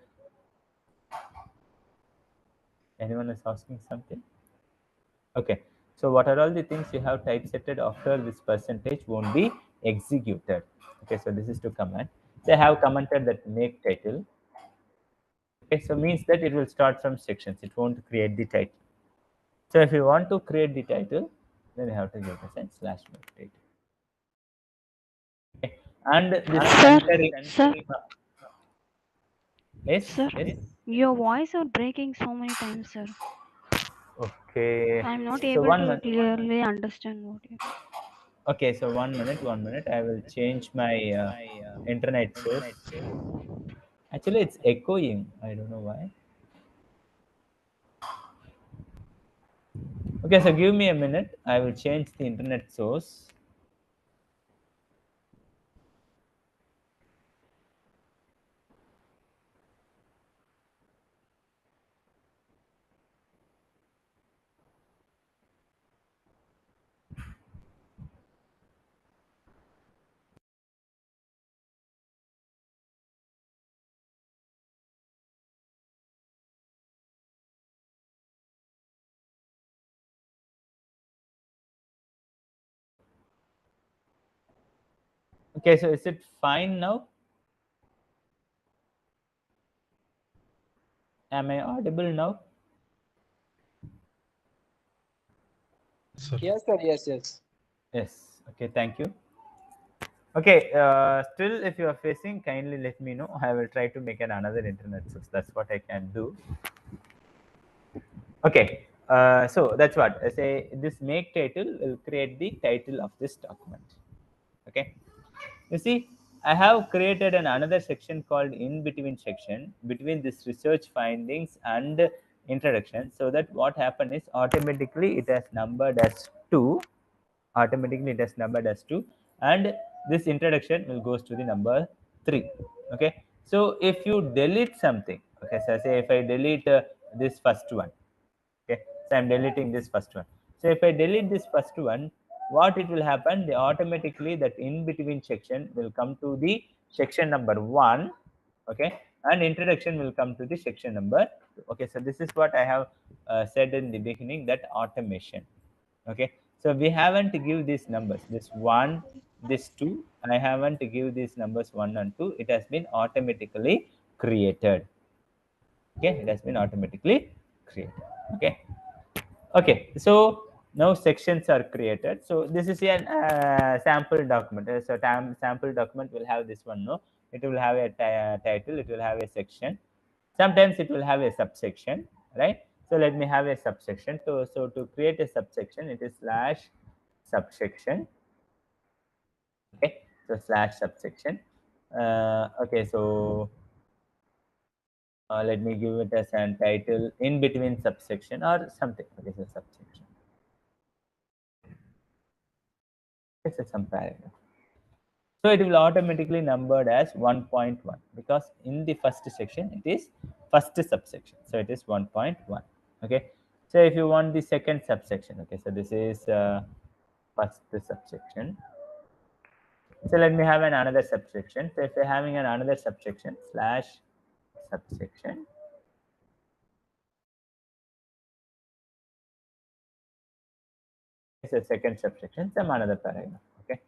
Anyone is asking something? Okay, so what are all the things you have typesetted after this percentage won't be executed? Okay, so this is to comment. So I have commented that make title. Okay, so means that it will start from sections. It won't create the title. So if you want to create the title, then you have to give a slash make title. Okay. And this Sir, centering. sir, Yes, sir, yes. your voice are breaking so many times, sir. Okay. I'm not So able one to minute. clearly understand what you. Okay, so 1 minute, 1 minute. I will change my internet source. Actually, it's echoing. I don't know why. Okay, so give me a minute. I will change the internet source. Okay, so is it fine now? Am I audible now? Sir. Yes, sir. Yes, yes. Yes. Okay, thank you. Okay, still if you are facing, kindly let me know. I will try to make another internet source. That's what I can do. Okay, so that's what I say. This make title will create the title of this document. Okay, you see, I have created another section called in between section between this research findings and introduction. So that what happened is automatically it has numbered as two. Automatically it has numbered as two, and this introduction will goes to the number three. Okay, so if you delete something, okay, so say if I delete this first one. Okay, so I'm deleting this first one. So if I delete this first one, what it will happen, the automatically that in between section will come to the section number one. Okay, and introduction will come to the section number two. Okay, so this is what I have said in the beginning, that automation. Okay, so we haven't give these numbers, this one, this two. I haven't give these numbers one and two. It has been automatically created. Okay, it has been automatically created. Okay, okay, so now sections are created. So this is a sample document. So sample document will have this one. No, it will have a title. It will have a section. Sometimes it will have a subsection, right? So let me have a subsection. So to create a subsection, it is slash subsection. Okay, so slash subsection. Okay, so let me give it as a title in between subsection or something. Okay, so subsection. This is some paragraph. So it will automatically numbered as 1.1 because in the first section it is first subsection. So it is 1.1. Okay. So if you want the second subsection, okay, so this is first subsection. So let me have another subsection. So if you're having another subsection slash subsection, it's a second subsection, some another paragraph. Okay.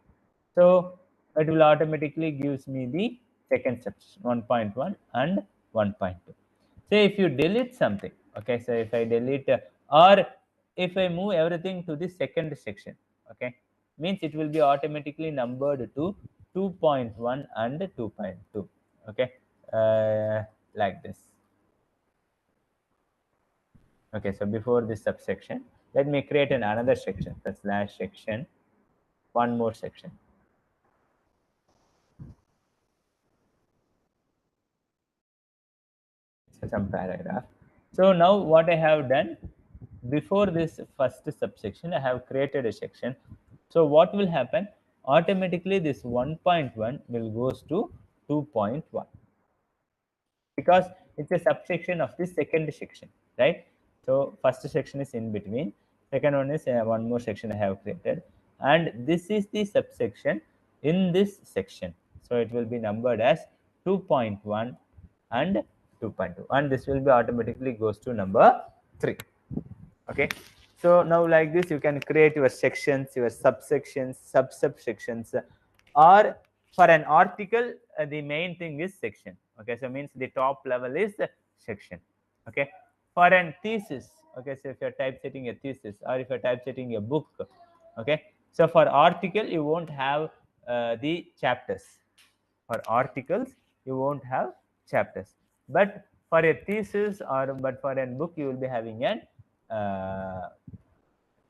So it will automatically gives me the second subsection 1.1 and 1.2. So if you delete something, okay, so if I delete or if I move everything to the second section, okay, means it will be automatically numbered to 2.1 and 2.2. Okay, like this. Okay, so before this subsection, let me create another section, the slash section, one more section. Some paragraph. So now what I have done, before this first subsection, I have created a section. So what will happen? Automatically this 1.1 will goes to 2.1 because it's a subsection of the second section, right? So first section is in between, second one is one more section I have created, and this is the subsection in this section. So it will be numbered as 2.1 and 2.2, and this will be automatically goes to number 3. Okay, so now like this you can create your sections, your subsections, subsections, or for an article the main thing is section. Okay, so means the top level is the section. Okay, for an thesis, okay, so if you're typesetting a thesis or if you're typesetting a book, okay, so for article you won't have the chapters. For articles you won't have chapters, but for a thesis or but for a book you will be having an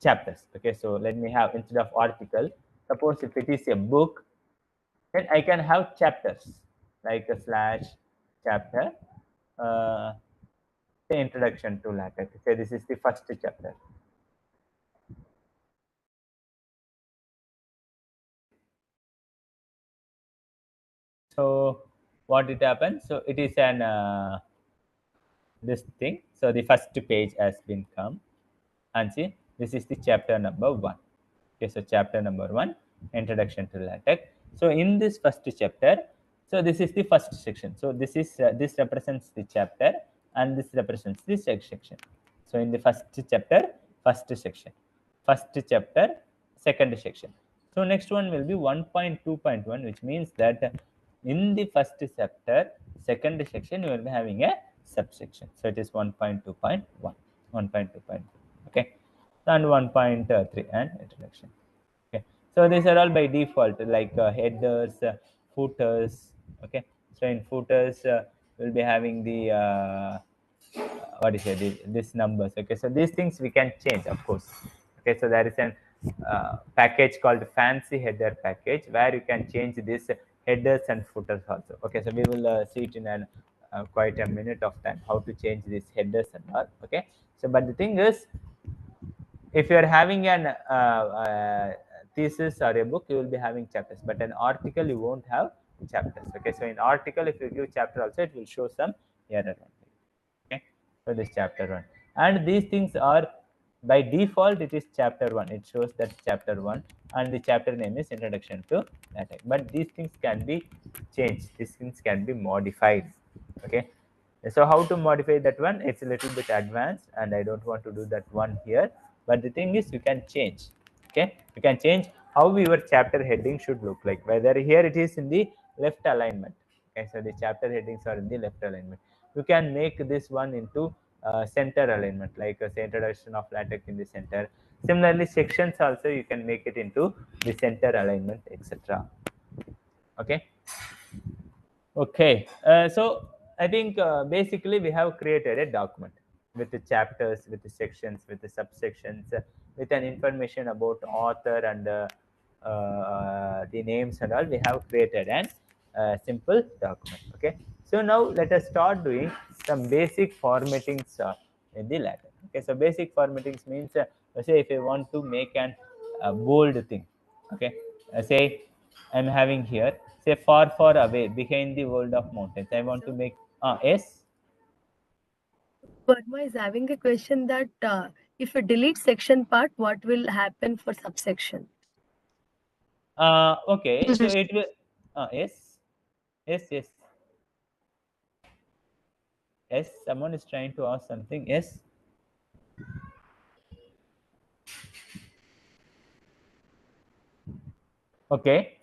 chapters. Okay, so let me have, instead of article, suppose if it is a book, then I can have chapters like a slash chapter, uh, the introduction to LaTeX. Okay, this is the first chapter. So what it happens, so it is an this thing. So the first page has been come, and see, this is the chapter number 1. Okay, so chapter number 1, introduction to LaTeX. So in this first chapter, so this is the first section. So this is this represents the chapter, and this represents the section. So in the first chapter, first section, first chapter, second section. So next one will be 1.2.1, which means that in the first chapter, second section, you will be having a subsection. So it is 1.2.1, 1.2.1. Okay, and 1.3 and introduction. Okay, so these are all by default, like headers, footers. Okay, so in footers we'll be having the what is it, this numbers. Okay, so these things we can change, of course. Okay, so there is an package called fancy header package where you can change this headers and footers also. Okay, so we will see it in an quite a minute of time how to change these headers and all. Okay, so but the thing is, if you are having an thesis or a book, you will be having chapters, but an article you won't have chapters. Okay, so in article if you give chapter also, it will show some error. Okay, so this chapter 1, and these things are by default, it is chapter 1, it shows that chapter 1, and the chapter name is introduction to LaTeX, but these things can be changed, these things can be modified. Okay, so how to modify that one, it's a little bit advanced and I don't want to do that one here, but the thing is you can change. Okay, you can change how your chapter heading should look like, whether here it is in the left alignment. Okay, so the chapter headings are in the left alignment, you can make this one into center alignment, like say introduction of LaTeX in the center, Similarly, sections also you can make it into the center alignment, etc. Okay. Okay, so I think basically we have created a document with the chapters, with the sections, with the subsections, with an information about author and the names and all. We have created an simple document. Okay, so now let us start doing some basic formattings in the LaTeX. Okay, so basic formattings means let's say if you want to make an bold thing. Okay, say I'm having here, say far, far away behind the world of mountains. I want to make, yes. Verma is having a question that if you delete section part, what will happen for subsection? Okay, so it will, yes, yes, yes, yes. Someone is trying to ask something. Yes. Okay.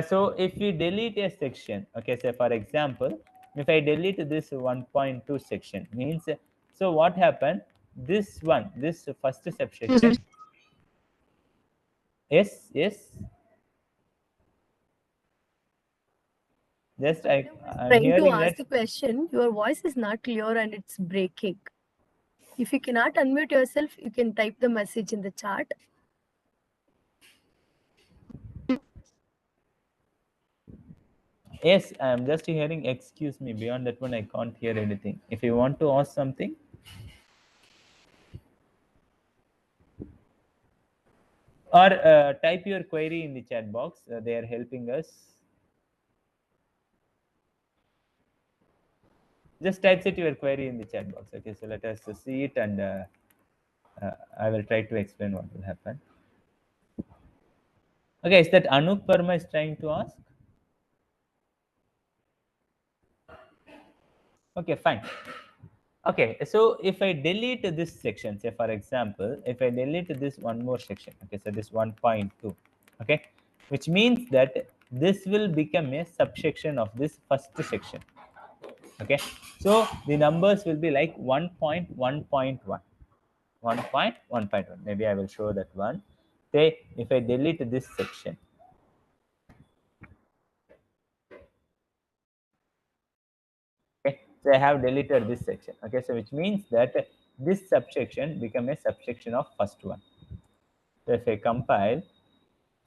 So if we delete a section, okay, so for example, if I delete this 1.2 section, means, so what happened? This one, this first subsection, yes, yes. Just I'm Trying to hearing ask that. the question, your voice is not clear and it's breaking. If you cannot unmute yourself, you can type the message in the chat. Yes, I'm just hearing, excuse me. Beyond that one, I can't hear anything. If you want to ask something, or type your query in the chat box, they are helping us. Just type it your query in the chat box. Okay, so let us see it, and I will try to explain what will happen. Okay, is that Anup Parma is trying to ask? Okay, fine. Okay, so if I delete this section, say for example, if I delete this one more section, okay, so this 1.2, okay, which means that this will become a subsection of this first section. Okay, so the numbers will be like 1.1.1, 1.1.1. Maybe I will show that one. Say if I delete this section, okay, so I have deleted this section. Okay, so which means that this subsection become a subsection of first one. So if I compile,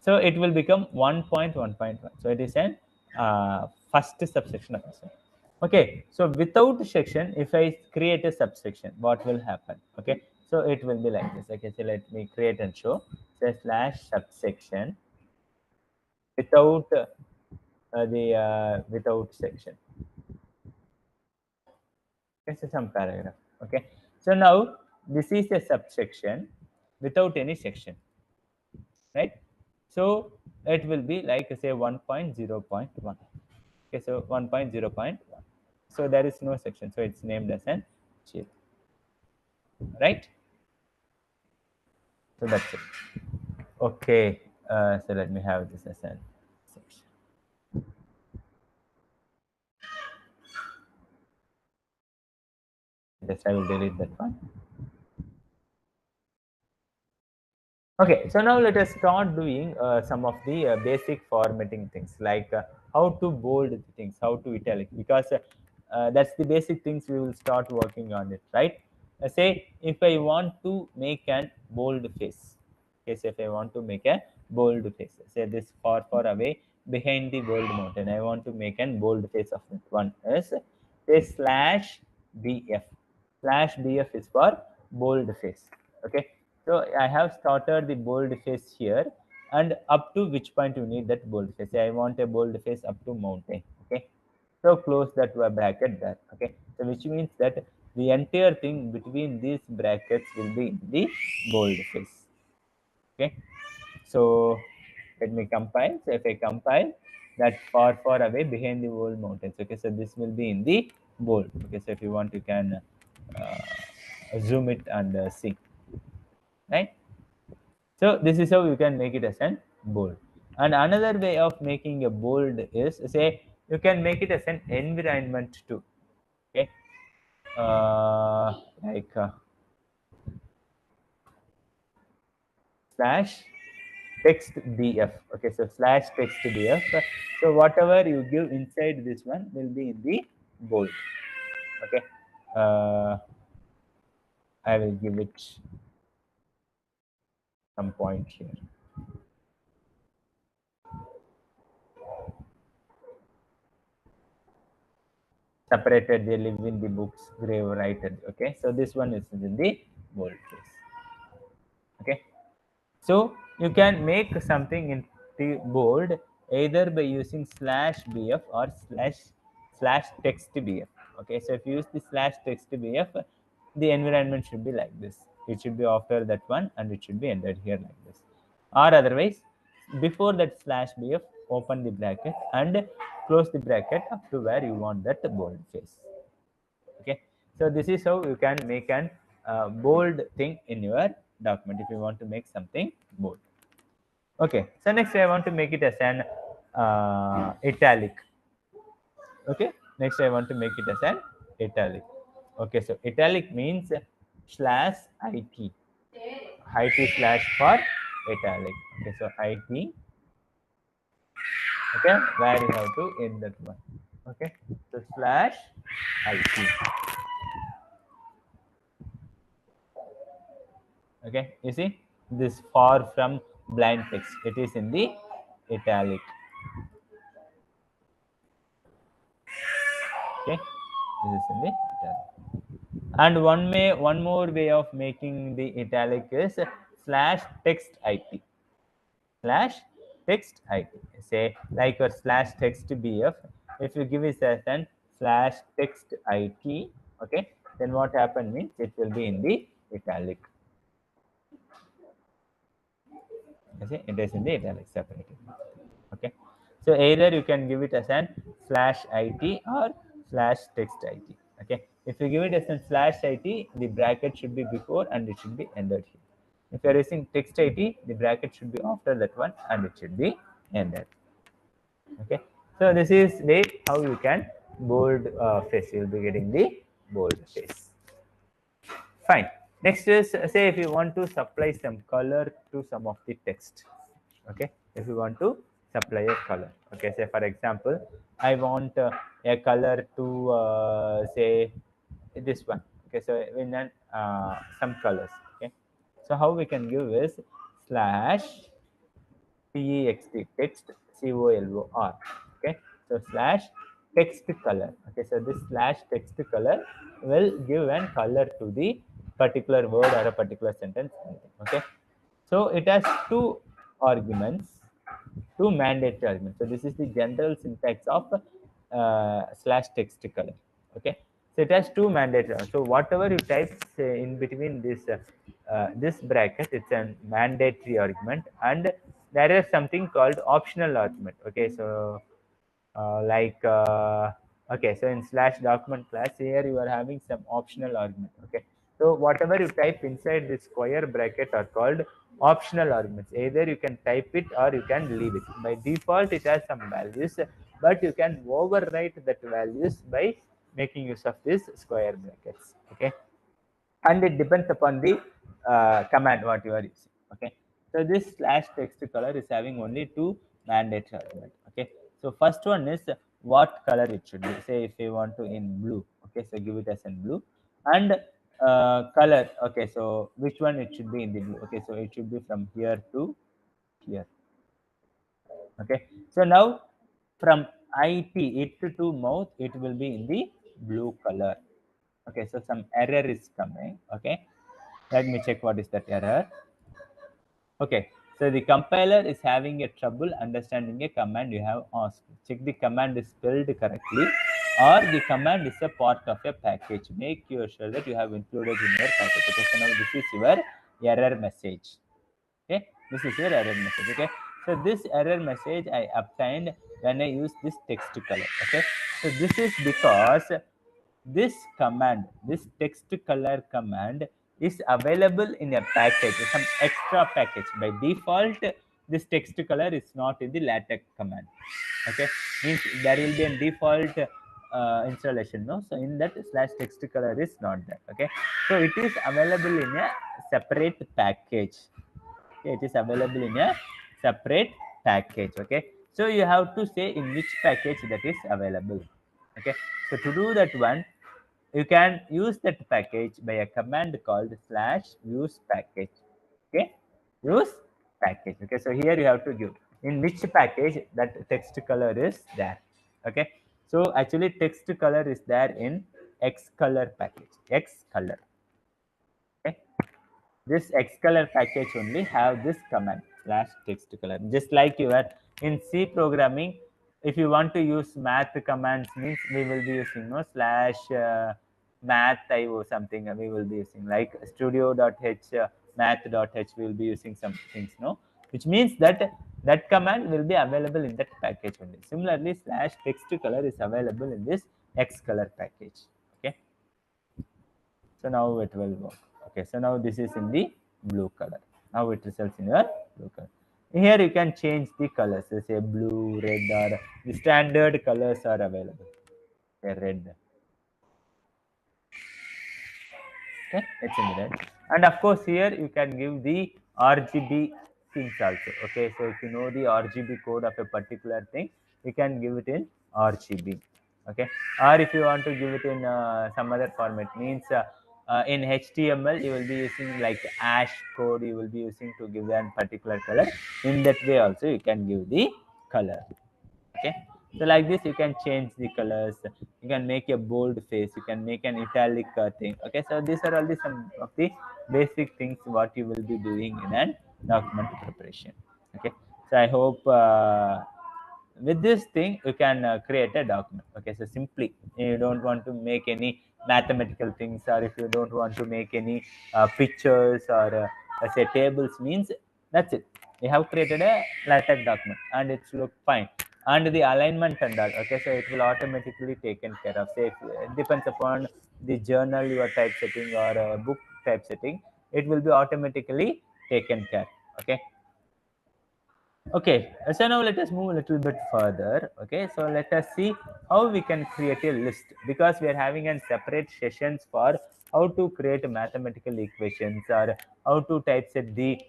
so it will become 1.1.1. So it is an first subsection of this one. Okay, so without section, if I create a subsection, what will happen? Okay, so it will be like this. Okay, so let me create and show. So slash subsection without the without section. This is some paragraph. Okay, so now this is a subsection without any section, right? So it will be like say 1.0.1. Okay, so 1.0.1. So there is no section, so it's named as an chip, right? So that's it. Okay, so let me have this as an section. Just I will delete that one. Okay, so now let us start doing some of the basic formatting things, like how to bold the things, how to italic, because that's the basic things we will start working on it, right? Say if I want to make an bold face, okay, so if I want to make a bold face, say this far, far away behind the world mountain, I want to make an bold face of that one is say slash BF. Slash BF is for bold face. Okay, so I have started the bold face here, and up to which point you need that bold face. I want a bold face up to mountain. Okay, so close that bracket there. Okay, so which means that the entire thing between these brackets will be in the bold face. Okay, so let me compile. So if I compile, that far, far away behind the world mountains. Okay, so this will be in the bold. Okay, so if you want, you can zoom it and see, right? So this is how you can make it as an bold. And another way of making a bold is, say you can make it as an environment too. Okay, like slash text bf. Okay, so slash text bf. So whatever you give inside this one will be in the bold. Okay, I will give it some point here. Separated, they live in the books, grave writer. Okay, so this one is in the bold case. Okay, so you can make something in the bold either by using slash bf or slash text bf. Okay, so if you use the slash text bf, the environment should be like this. It should be after that one and it should be ended here like this. Or otherwise, before that slash bf, open the bracket and close the bracket up to where you want that bold face. Okay, so this is how you can make an bold thing in your document if you want to make something bold. Okay, so next I want to make it as an italic. Okay, next I want to make it as an italic. Okay, so italic means slash it. It slash for italic. Okay, so it. Okay, where you have to end that one. Okay, so slash it. Okay, you see this far from blind text, it is in the italic. Okay, this is in the italic. And one more way of making the italic is slash text it. Slash text it. Say like your slash text bf, if you give it as an slash text it, okay, then what happen means it will be in the italic. You see, it is in the italic separated. Okay, so either you can give it as an slash it or slash text it. Okay, if you give it as a slash it, the bracket should be before and it should be ended here. If you are using text it, the bracket should be after that one and it should be ended. Okay, so this is the how you can bold face. You will be getting the bold face. Fine. Next is say if you want to supply some color to some of the text. Okay, if you want to supply a color. Okay, say for example, I want a color to say this one. Okay, so in an some colors. Okay, so how we can give is slash text text color. Okay, so slash text color. Okay, so this slash text color will give an color to the particular word or a particular sentence. Okay, so it has two arguments, two mandatory arguments. So this is the general syntax of slash text color. Okay, so it has two mandatory. So whatever you type say, in between this bracket, it's a mandatory argument, and there is something called optional argument. Okay, so okay, so in slash document class here you are having some optional argument. Okay, so whatever you type inside this square bracket are called optional arguments. Either you can type it or you can leave it. By default it has some values, but you can overwrite that values by making use of these square brackets. Okay, and it depends upon the command what you are using. Okay, so this slash text color is having only two mandatory arguments. Okay, so first one is what color it should be. Say if you want to in blue. Okay, so give it as in blue, and color. Okay, so which one it should be in the blue. Okay, so it should be from here to here. Okay, so now from it to mouth it will be in the blue color. Okay, so some error is coming. Okay, let me check what is that error. Okay, so the compiler is having a trouble understanding a command you have asked. Check the command is spelled correctly or the command is a part of a package. Make sure that you have included in your package. Okay, so now this is your error message. Okay, this is your error message. Okay, so this error message I obtained when I use this text color. Okay, so this is because this command, this text color command is available in a package, some extra package. By default, this text color is not in the LaTeX command. Okay, means there will be a default installation. No, so in that slash text color is not there. Okay, so it is available in a separate package. Okay, it is available in a separate package. Okay, so you have to say in which package that is available. Okay, so to do that one, you can use that package by a command called /use package. Okay, use package. Okay, so here you have to give in which package that text color is there. Okay, so actually text color is there in Xcolor package. Xcolor. Okay, this Xcolor package only have this command /text color. Just like you are in C programming, if you want to use math commands, means we will be using no /math IO something. We will be using like studio.h math.h. We will be using some things, no, which means that that command will be available in that package only. Similarly, /text color is available in this Xcolor package. Okay. So now it will work. Okay, so now this is in the blue color. Now it results in your blue color. Here you can change the colors. Say blue, red, or the standard colors are available. Okay, red. Okay, it's in the red. And of course, here you can give the RGB things also. Okay, so if you know the RGB code of a particular thing, you can give it in RGB. Okay, or if you want to give it in some other format, means in HTML you will be using like hash code, you will be using to give that particular color. In that way also you can give the color. Okay, so like this you can change the colors, you can make a bold face, you can make an italic thing. Okay, so these are all the some of the basic things what you will be doing in an document preparation. Okay, so I hope with this thing you can create a document. Okay, so simply you don't want to make any mathematical things, or if you don't want to make any pictures or let's say tables, means that's it, you have created a LaTeX document and it's look fine, and the alignment and all. Okay, so it will automatically taken care of. Say it depends upon the journal you are typesetting or a book typesetting, it will be automatically taken care. Okay. Okay, so now let us move a little bit further. Okay, so let us see how we can create a list, because we are having a separate sessions for how to create mathematical equations or how to typeset the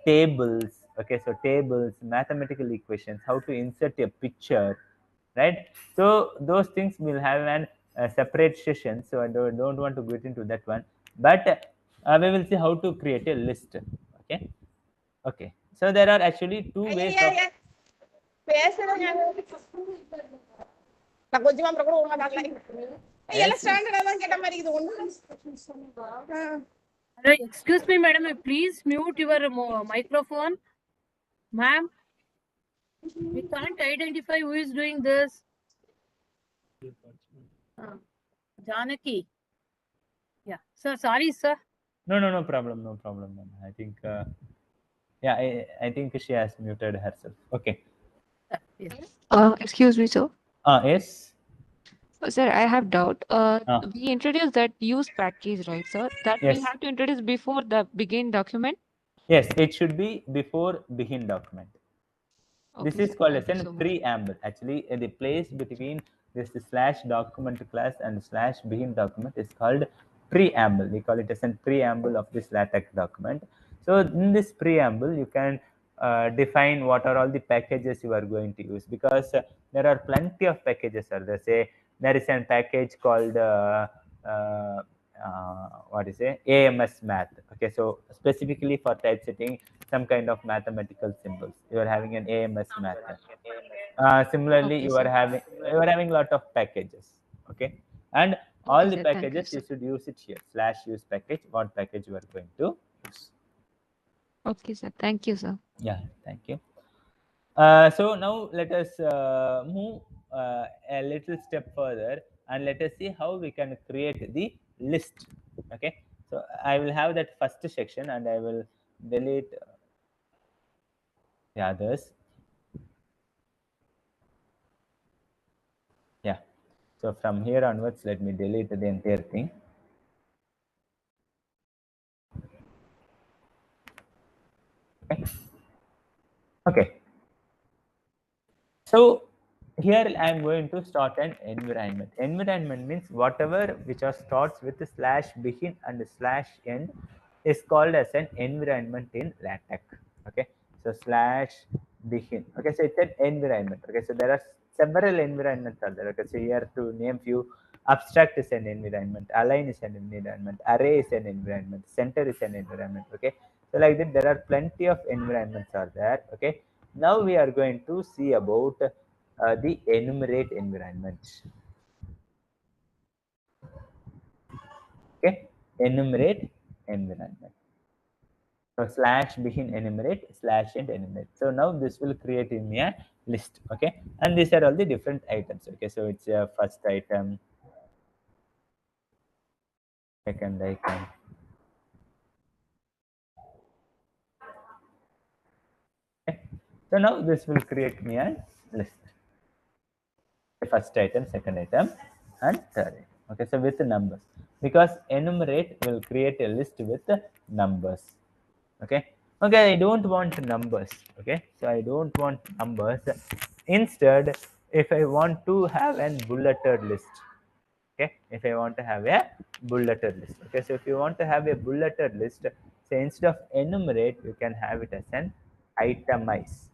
tables. Okay, so tables, mathematical equations, how to insert a picture, right? So those things will have an separate session. So I don't want to get into that one, but we will see how to create a list. Okay. Okay, so there are actually two ways of yes, Excuse me, madam, please mute your microphone. Ma'am, we can't identify who is doing this. Janaki. Yeah, sir, sorry, sir. no problem, no problem, ma'am. I think yeah, I think she has muted herself. Okay. Yes. Excuse me, sir. Yes. Sir, I have doubt. Uh, We introduced that use package, right, sir? That we yes, have to introduce before the begin document. yes, it should be before begin document. This Okay, is sir. called Thank as you a so much. preamble. Actually, the place between this /document class and /begin document is called preamble. We call it as a preamble of this LaTeX document. So in this preamble, you can define what are all the packages you are going to use, because there are plenty of packages. Are there? Say there is a package called uh, what is it? AMS math. Okay, so specifically for typesetting some kind of mathematical symbols, you are having an AMS math. Similarly, Okay, sir. you are having a lot of packages. Okay, and all Okay, the sir. Thank you, packages you sir. should use it here. /use package. What package you are going to use? Okay, sir. Thank you, sir. Yeah, thank you. So now let us move a little step further and let us see how we can create the list. Okay, so I will have that first section and I will delete the others. Yeah, so from here onwards, let me delete the entire thing. Okay. Okay. So here I am going to start an environment. Environment means whatever which are starts with /begin and /end is called as an environment in LaTeX. Okay, so slash begin. Okay, so it's an environment. Okay, so there are several environments are there. Okay, so here to name few, abstract is an environment, align is an environment, array is an environment, center is an environment. Okay, so like that there are plenty of environments are there. Okay, now we are going to see about the enumerate environment. Okay, enumerate environment. So slash begin enumerate slash end enumerate. So now this will create in me a list. Okay, and these are all the different items. Okay, so it's a first item, second item. Okay, so now this will create me a list. First item, second item, and third item. Okay, so with numbers, because enumerate will create a list with numbers. Okay, I don't want numbers. Okay, so I don't want numbers. Instead, if I want to have a bulleted list, okay, if I want to have a bulleted list, okay, so if you want to have a bulleted list, so instead of enumerate, you can have it as an itemize.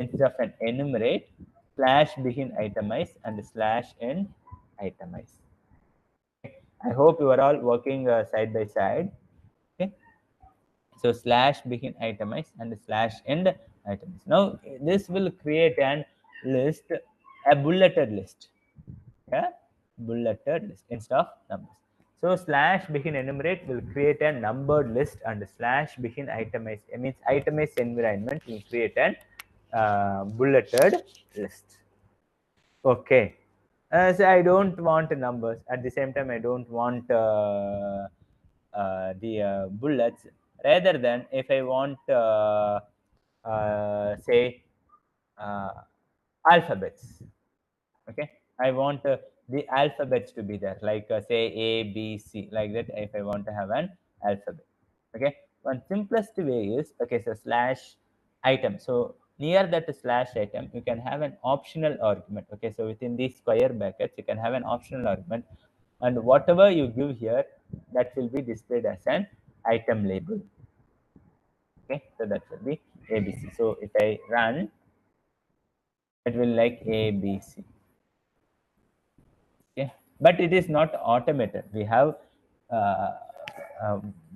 Instead of an enumerate, slash begin itemize and slash end itemize. I hope you are all working side by side. Okay, so slash begin itemize and slash end itemize. Now this will create an list, a bulleted list. Yeah, bulleted list instead of numbers. So slash begin enumerate will create a numbered list, and slash begin itemize, it means itemize environment will create an bulleted list. Okay. So I don't want numbers. At the same time, I don't want the bullets. Rather than if I want, say, uh, alphabets. Okay, I want the alphabets to be there, like say A, B, C, like that. If I want to have an alphabet, okay. One simplest way is, okay, so slash item. So near that slash item, you can have an optional argument. Okay, so within these square brackets, you can have an optional argument, and whatever you give here, that will be displayed as an item label. Okay, so that will be ABC. So if I run, it will like ABC. Okay, but it is not automated. We have uh,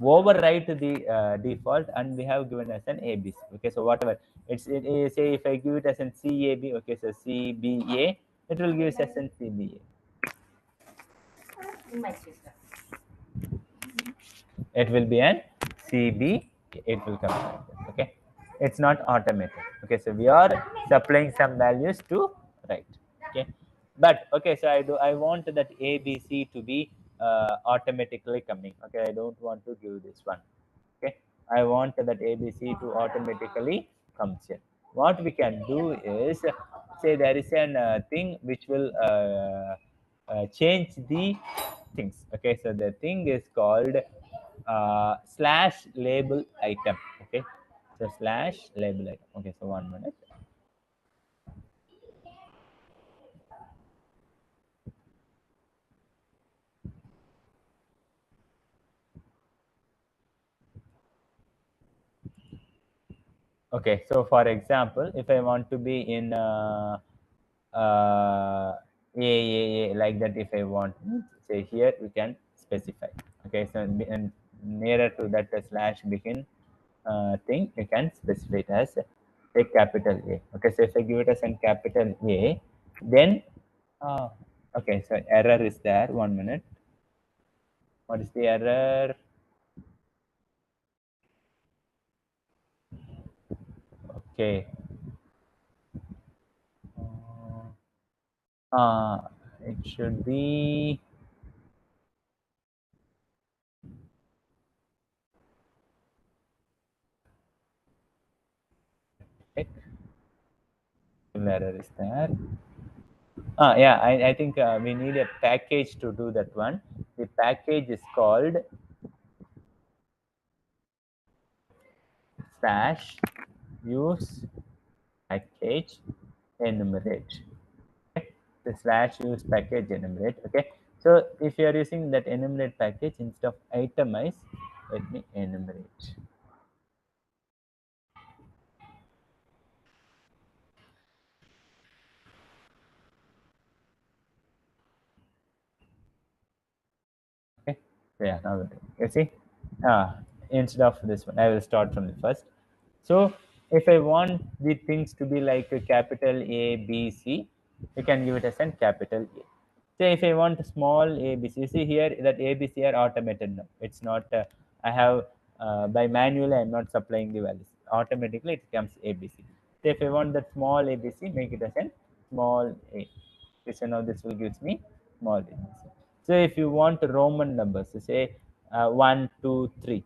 overwrite the default, and we have given as an ABC. Okay, so whatever it is, say if I give it as an CAB, okay, so CBA, it will give us as an CBA. It will be an CB, it will come like that. Okay, it's not automated. Okay, so we are supplying some values to write. Okay, but okay, so I want that ABC to be automatically coming. Okay, I don't want to give this one. Okay, I want that ABC to automatically comes here. What we can do is, say there is an thing which will change the things. Okay, so the thing is called slash label item. Okay, so slash label item. Okay, so 1 minute. Okay, so for example, if I want to be in like that, if I want, say here we can specify. Okay, so and nearer to that slash begin thing, you can specify it as a capital A. Okay, so if I give it as a capital A, then okay, so error is there. 1 minute. What is the error? Okay. It should be. Error is there. Yeah, I think we need a package to do that one. The package is called slash use package enumerate. Okay, the slash use package enumerate. Okay, so if you are using that enumerate package, instead of itemize, let me enumerate. Yeah, now you see, instead of this one, I will start from the first. So if I want the things to be like a capital A, B, C, you can give it as a capital A. Say if I want a small A, B, C, see here that A, B, C are automated now. It's not, I have, by manually, I'm not supplying the values. Automatically it comes A, B, C. So if I want that small A, B, C, make it as a small A. So now this will gives me small A, B, C. So if you want Roman numbers, so say 1, 2, 3,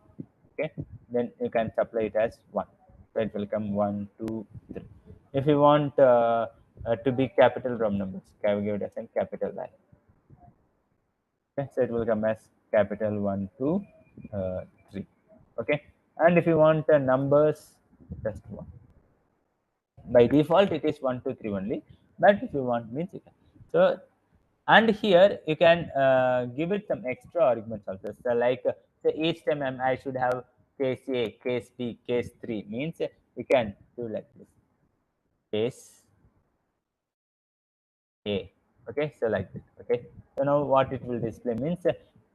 okay, then you can supply it as 1. So it will come 1, 2, 3. If you want to be capital Roman numbers, can give it as a capital value. Okay, so it will come as capital 1, 2, 3. Okay, and if you want numbers, just 1. By default, it is 1, 2, 3 only. But if you want, means you can. So, and here you can give it some extra arguments also. So, like say each time I should have case A, case B, case 3 means you can do like this. Case A. Okay, so like this. Okay, so now what it will display means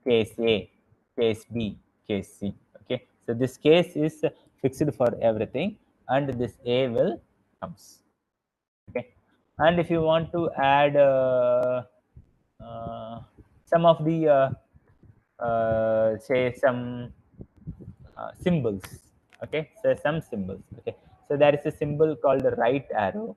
case A, case B, case C. Okay, so this case is fixed for everything, and this A will comes. Okay, and if you want to add some of the say some symbols. Okay, so some symbols. Okay, so there is a symbol called the right arrow.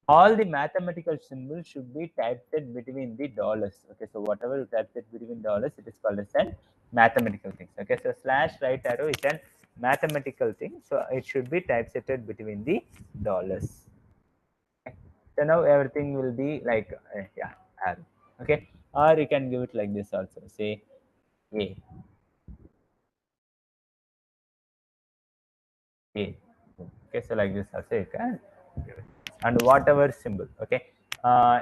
All the mathematical symbols should be typeset between the dollars. Okay, so whatever you typeset between dollars, it is called as a mathematical thing. Okay, so slash right arrow is a mathematical thing, so it should be typesetted between the dollars. Okay. So now everything will be like yeah, arrow. Okay, or you can give it like this also. Say A, A. Okay, so like this also you can give it. And whatever symbol. Okay,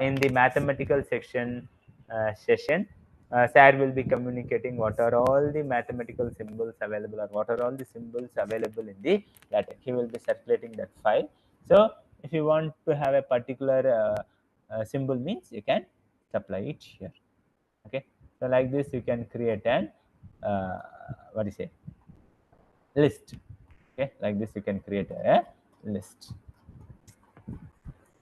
in the mathematical session, Sir will be communicating what are all the mathematical symbols available, or what are all the symbols available in the LaTeX. He will be circulating that file. So if you want to have a particular symbol means you can supply it here. Okay, so like this you can create an what do you say, list. Okay, like this you can create a list.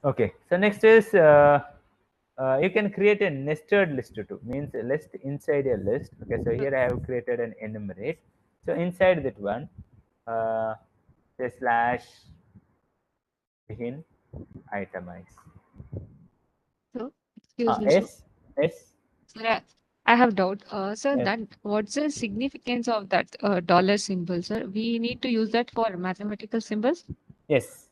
Okay, so next is you can create a nested list too, means a list inside a list. Okay, so here I have created an enumerate. So inside that one, say slash begin itemize. So, excuse me, sir. Yes, yes, Sir, I have doubt. Sir, yes, that what's the significance of that dollar symbol, sir? We need to use that for mathematical symbols. yes.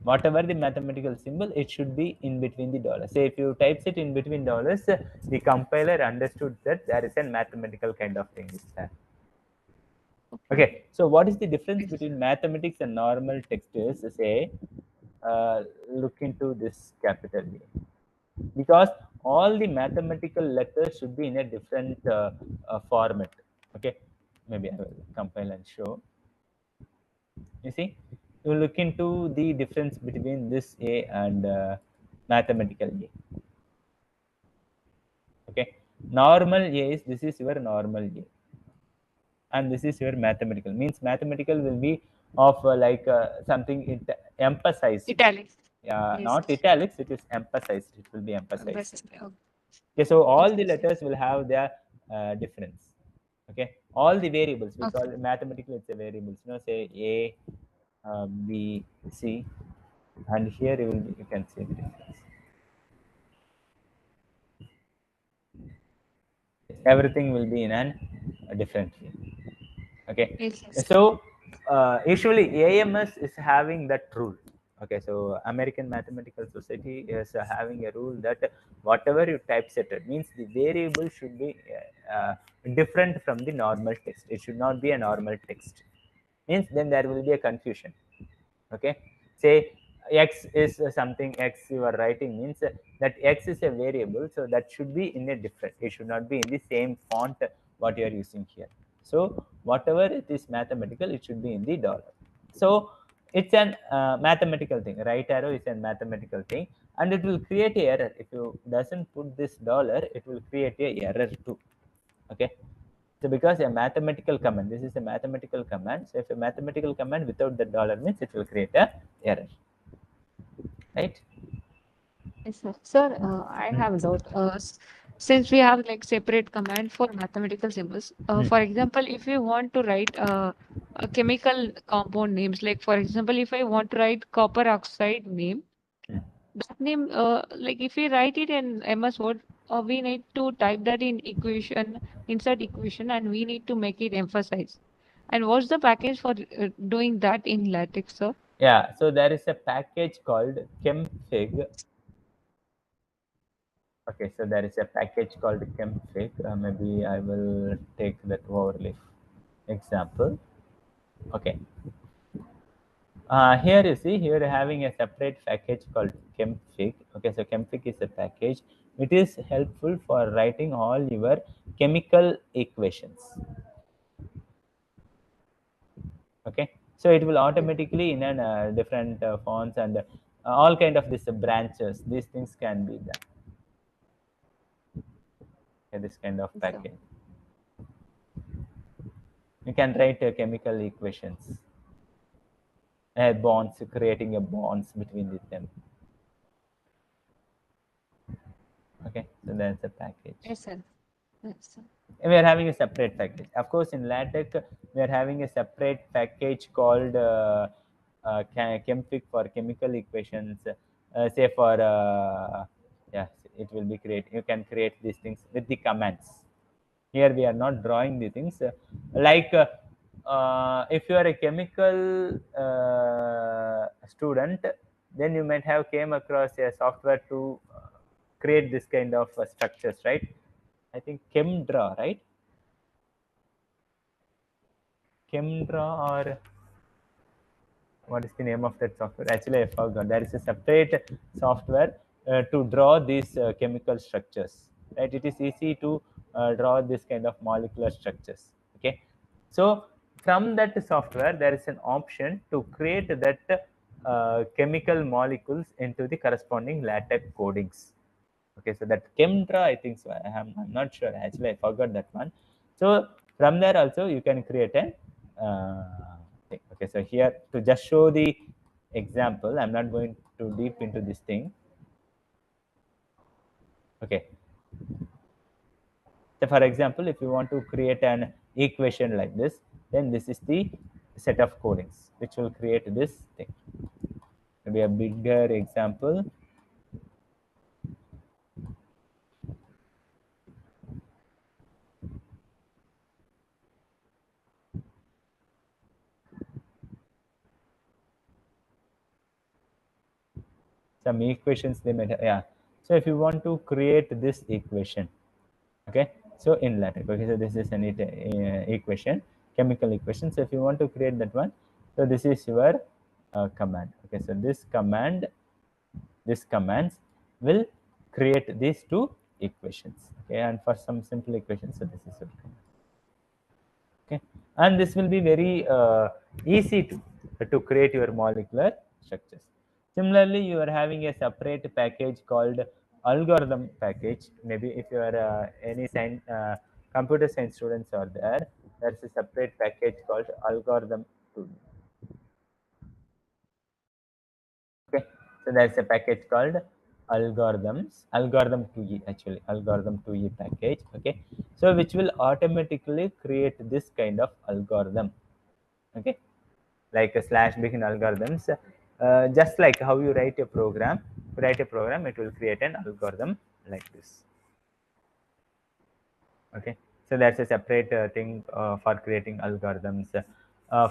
Whatever the mathematical symbol, it should be in between the dollars. Say if you types it in between dollars, the compiler understood that there is a mathematical kind of thing is there. Okay, so what is the difference between mathematics and normal text is, say, look into this capital A. Because all the mathematical letters should be in a different format. Okay, maybe I will compile and show. You see, you look into the difference between this A and mathematical A. Okay, normal A is, this is your normal A, and this is your mathematical. Means mathematical will be of something emphasized. Italics. Not Yes. italics, it is emphasized. It will be emphasized. Oh, Okay, so all yes, the yes. letters will have their difference. Okay, all the variables, we Okay. call mathematically it's a variables. You know, say A, B, C, and here you can see the difference. Everything will be in a different way. Okay, Yes, yes. so usually AMS is having that rule. Okay, so American Mathematical Society is having a rule that whatever you typeset it means the variable should be different from the normal text. It should not be a normal text. Means then there will be a confusion. Okay, say x is something x you are writing means that x is a variable, so that should be in a different, it should not be in the same font what you are using here. So whatever it is mathematical, it should be in the dollar. So it's an mathematical thing. Right arrow is a mathematical thing, and it will create a error. If you doesn't put this dollar, it will create a error too. Okay, so because a mathematical command, this is a mathematical command, so if a mathematical command without the dollar means it will create a error, right? Yes, sir. Sir, I have a doubt. Since we have like separate command for mathematical symbols, for example, if we want to write a chemical compound names, like for example, if I want to write copper oxide name, that name, like if we write it in MS Word, we need to type that in equation, insert equation, and we need to make it emphasize. And what's the package for doing that in LaTeX, sir? Yeah, so there is a package called Chemfig. Okay, so there is a package called Chemfig. Maybe I will take that overlay example. Okay, here you see, here having a separate package called Chemfig. Okay, so Chemfig is a package. It is helpful for writing all your chemical equations. Okay, so it will automatically in an different fonts and all kind of these branches. These things can be done. Okay, this kind of Yes, sir. package. You can write chemical equations, bonds, creating a bonds between them. Okay, so that's a package. Yes, sir. Yes, sir. We are having a separate package. Of course, in LaTeX, we are having a separate package called Chemfig for chemical equations. Say for yeah, it will be create. You can create these things with the commands. Here we are not drawing the things like if you are a chemical student, then you might have came across a software to create this kind of structures, right? I think ChemDraw, right? ChemDraw, or what is the name of that software? Actually, I forgot. There is a separate software to draw these chemical structures, right? It is easy to draw this kind of molecular structures. Okay, so from that software, there is an option to create that chemical molecules into the corresponding LaTeX codings. Okay, so that ChemDraw, I think so. I'm not sure. Actually, I forgot that one. So from there also you can create an thing. Okay, so here to just show the example, I'm not going too deep into this thing. Okay, so for example, if you want to create an equation like this, then this is the set of codings which will create this thing. Maybe a bigger example. Some equations they might have, yeah. So if you want to create this equation, okay, so in LaTeX, okay, so this is an equation, chemical equation. So if you want to create that one, so this is your command. Okay, so this commands will create these two equations. Okay, and for some simple equations, so this is your command. Okay, and this will be very easy to create your molecular structures. Similarly, you are having a separate package called algorithm package. Maybe if you are any science, computer science students are there, there's a separate package called algorithm tool. Okay, so there's a package called algorithm 2e, actually algorithm 2e package. Okay, so which will automatically create this kind of algorithm. Okay, like a slash begin algorithms, just like how you write a program, it will create an algorithm like this. Okay, so that's a separate thing for creating algorithms.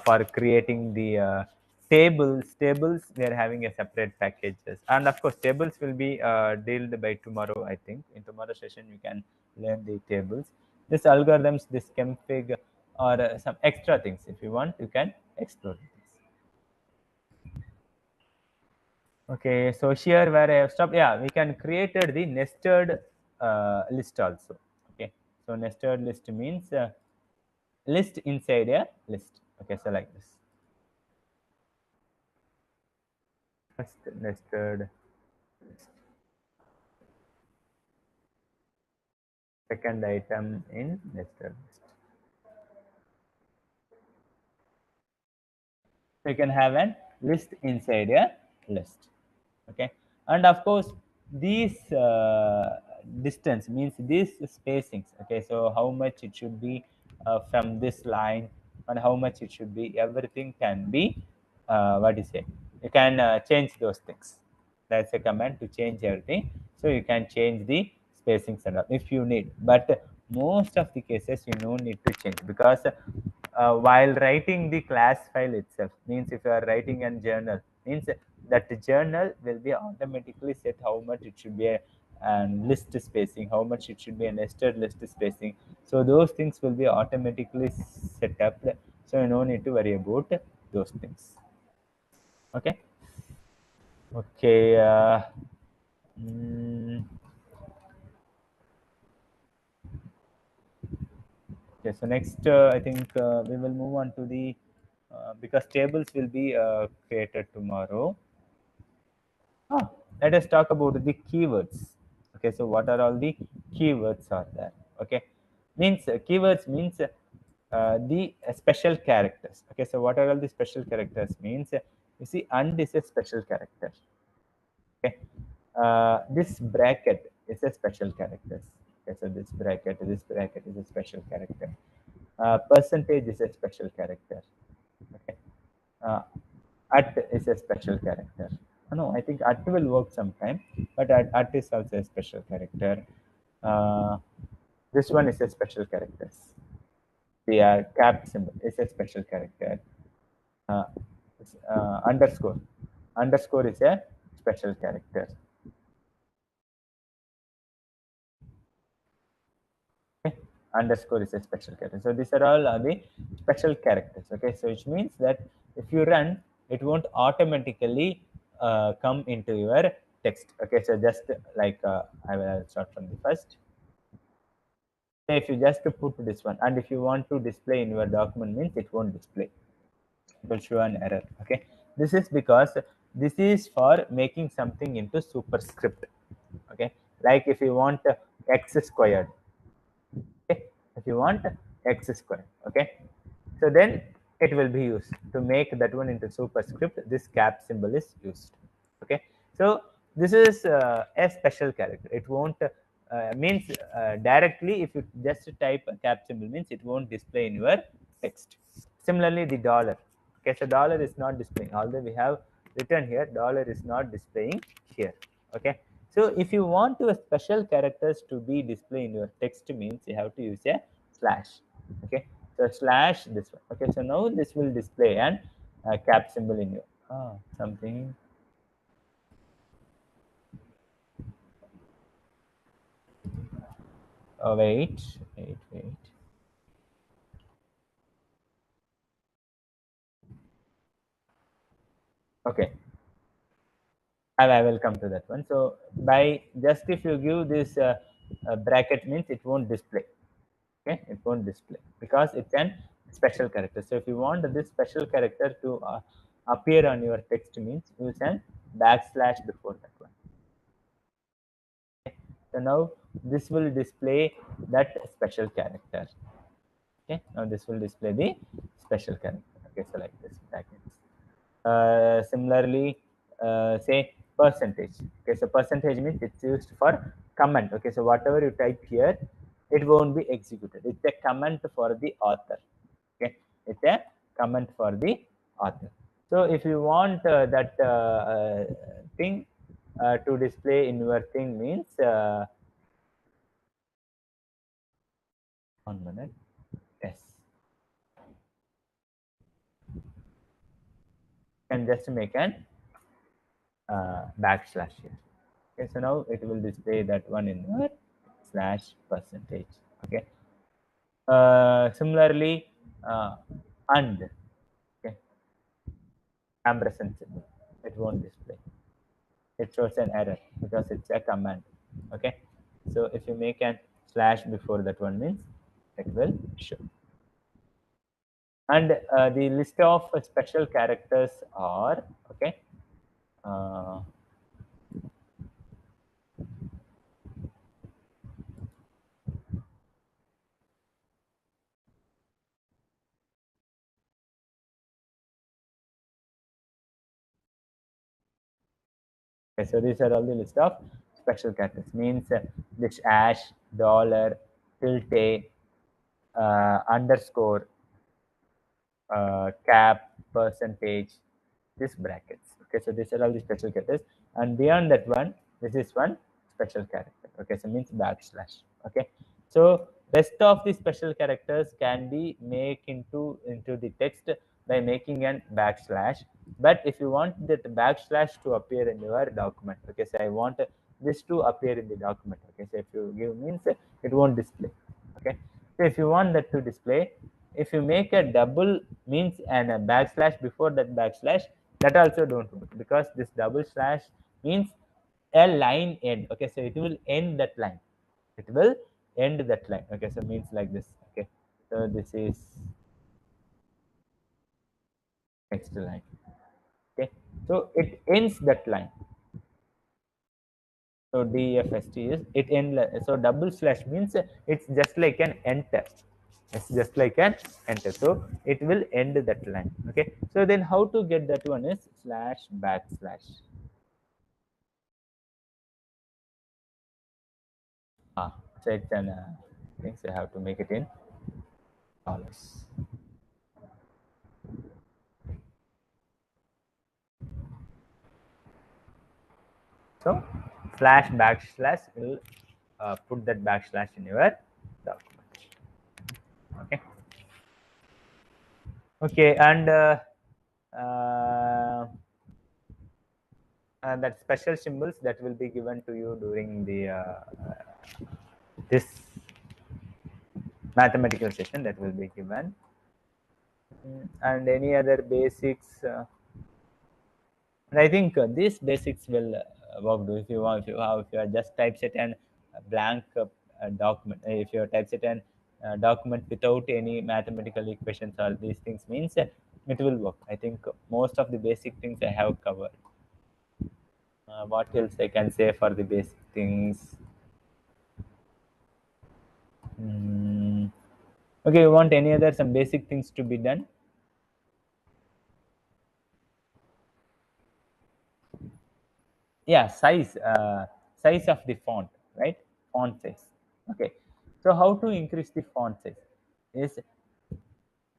For creating the tables we are having a separate packages, and of course tables will be dealt by tomorrow. I think in tomorrow session you can learn the tables, this algorithms, this config, or some extra things. If you want, you can explore this. Okay, so here where I have stopped, yeah, we can create the nested list also. Okay, so nested list means list inside a list. Okay, so like this. First nested list. second item in nested list. So you can have a list inside a list. Okay, and of course these distance means these spacings. Okay, so how much it should be from this line and how much it should be, everything can be what is it, you can change those things. That's a command to change everything. So you can change the spacings and all if you need, but most of the cases you no need to change, because while writing the class file itself, means if you are writing a journal, means that the journal will be automatically set how much it should be a list spacing, how much it should be a nested list spacing. So those things will be automatically set up, so you no need to worry about those things. Okay. Okay. Mm, okay. So next, I think we will move on to the because tables will be created tomorrow. Let us talk about the keywords. Okay, so what are all the keywords are there? Okay, means keywords means the special characters. Okay, so what are all the special characters? Means you see, and is a special character. Okay, this bracket is a special character. Okay, so this bracket is a special character. Percentage is a special character. Okay, uh, at is a special character. No, I think at will work sometime, but at is also a special character. This one is a special character. The cap symbol is a special character. Uh, underscore. Underscore is a special character. Okay. Underscore is a special character. So these are all the special characters. Okay, so which means that if you run, it won't automatically come into your text. Okay, so just like I will start from the first. Say if you just put this one, and if you want to display in your document, means it won't display. It will show an error. Okay, this is because this is for making something into superscript. Okay, like if you want x squared. Okay, if you want x squared, okay, so then it will be used to make that one into superscript. This cap symbol is used. Okay, so this is a special character. It won't means directly, if you just type a cap symbol, means it won't display in your text. Similarly, the dollar. Okay, so dollar is not displaying, although we have written here, dollar is not displaying here. Okay, so if you want your special characters to be displayed in your text, means you have to use a slash. Okay, so slash this one. Okay, so now this will display an cap symbol in your something. Oh, wait. Okay, I will come to that one. So by just if you give this bracket, means it won't display. Okay, it won't display because it's an special character. So if you want this special character to appear on your text, means use an backslash before that one. Okay. So now this will display that special character. Okay, now this will display the special character. Okay, so like this brackets. Similarly, say percentage. Okay, so percentage means it's used for comment. Okay, so whatever you type here, it won't be executed. It's a comment for the author. Okay, it's a comment for the author. So if you want that thing to display in your thing, means 1 minute. Yes, can just make an backslash here. Okay, so now it will display that one in your slash percentage. Okay. Similarly, and okay, ampersand symbol, it won't display. It shows an error because it's a command. Okay, so if you make an slash before that one, means it will show. And the list of special characters are okay. Uh, Okay, so these are all the list of special characters. Means this hash, dollar, tilde, underscore, cap, percentage, this brackets. Okay, so these are all the special characters, and beyond that one, this is one special character. Okay, so means backslash. Okay, so rest of the special characters can be made into the text by making an backslash. But if you want that backslash to appear in your document, okay, so I want this to appear in the document. Okay, so if you give means it won't display. Okay, so if you want that to display, if you make a double means and a backslash before that backslash, that also don't work, because this double slash means a line end. Okay, so it will end that line. It will end that line. Okay, so means like this. Okay, so this is next line. Okay, so it ends that line. So DFST is it end. So double slash means it's just like an enter. It's just like an enter. So it will end that line. Okay. So then how to get that one is slash backslash. So it's an thing. So I have to make it in dollars. So slash backslash will put that backslash in your document. Okay. Okay, and that special symbols that will be given to you during the this mathematical session that will be given. And any other basics. And I think these basics will work. Do if you want, if you are just typeset and blank document, if you typeset and document without any mathematical equations or these things means it will work. I think most of the basic things I have covered. What else I can say for the basic things? Okay, you want any other some basic things to be done? Yeah, size of the font, right? Font size. Okay, so how to increase the font size is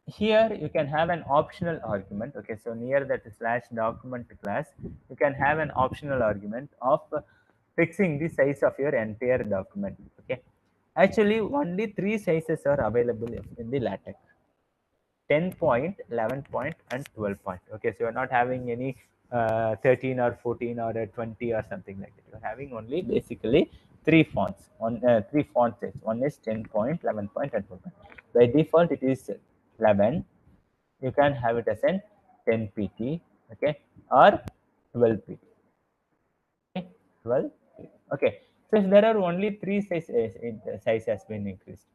here you can have an optional argument. Okay, so near that slash document class you can have an optional argument of fixing the size of your entire document. Okay, actually only three sizes are available in the LaTeX: 10 point, 11 point, and 12 point. Okay, so you're not having any 13 or 14 or 20 or something like that. You're having only basically three fonts, three font size. One is 10 point, 11 point, and 12 point. By default, it is 11. You can have it as an 10 pt, okay, or 12 pt. Okay, 12 pt. Okay, so if there are only three sizes, size has been increased.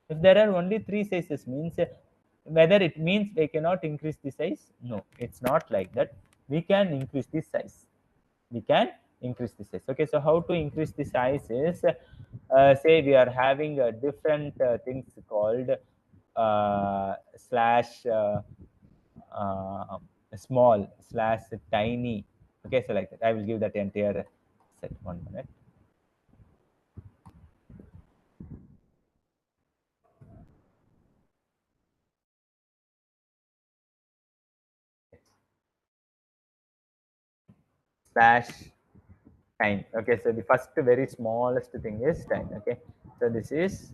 If there are only three sizes means whether it means they cannot increase the size? No, it's not like that. We can increase the size. We can increase the size. Okay, so how to increase the size is say we are having different things called slash small, slash tiny. Okay, so like that. I will give that entire set. 1 minute. Slash tiny. Okay, so the first very smallest thing is tiny. Okay, so this is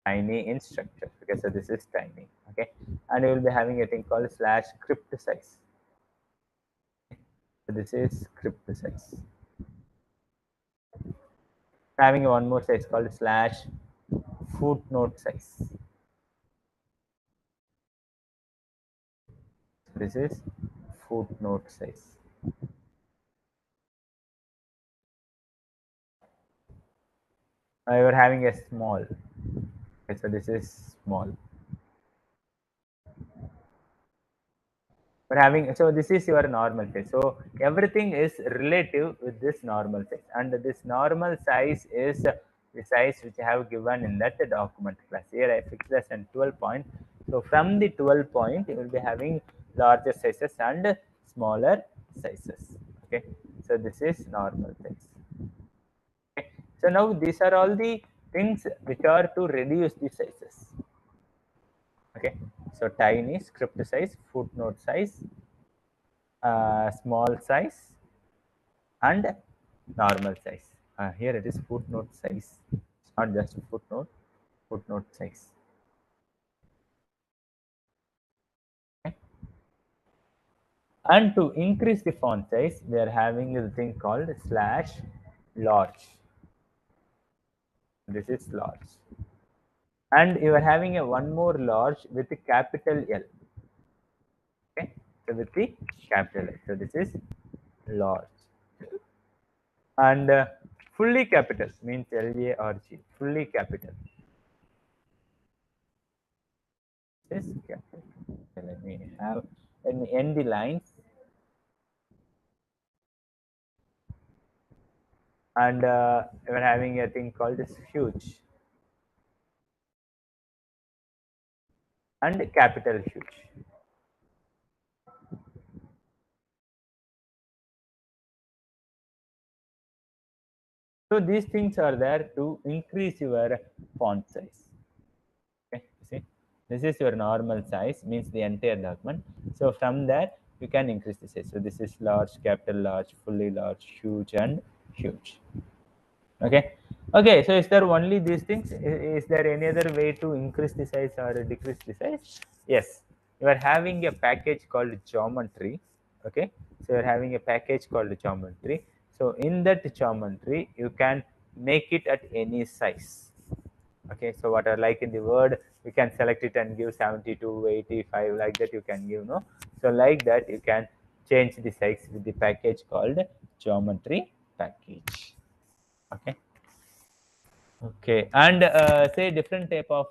tiny in structure. Okay, so this is tiny. Okay, and you will be having a thing called slash script size. So this is script size. Having one more size called slash footnote size. This is footnote size. You are having a small. Okay, so this is small. We're having, so this is your normal size. So everything is relative with this normal size, and this normal size is the size which I have given in that document class. Here I fixed as an 12 point. So from the 12 point, you will be having larger sizes and smaller sizes. Okay, So this is normal size. Okay. So now these are all the things which are to reduce the sizes. Okay, so tiny, script size, footnote size, small size, and normal size. Here it is footnote size. It's not just footnote, footnote size. Okay. And to increase the font size, we are having a thing called slash large. This is large. And you are having a one more large with the capital L. Okay, so with the capital L. So this is large. And fully capital means LARG, fully capital. This capital. Okay, let me end the lines. And we're having a thing called as huge. And capital huge. So these things are there to increase your font size. Okay, see, this is your normal size, means the entire document. So from there, you can increase the size. So this is large, capital large, fully large, huge, and huge. Okay. Okay. So is there only these things? Is there any other way to increase the size or decrease the size? Yes. You are having a package called geometry. Okay. So you are having a package called geometry. So in that geometry, you can make it at any size. Okay, so what are like in the word, you can select it and give 72, 85, like that you can give, no? So like that you can change the size with the package called geometry package. Okay. Okay, and say different type of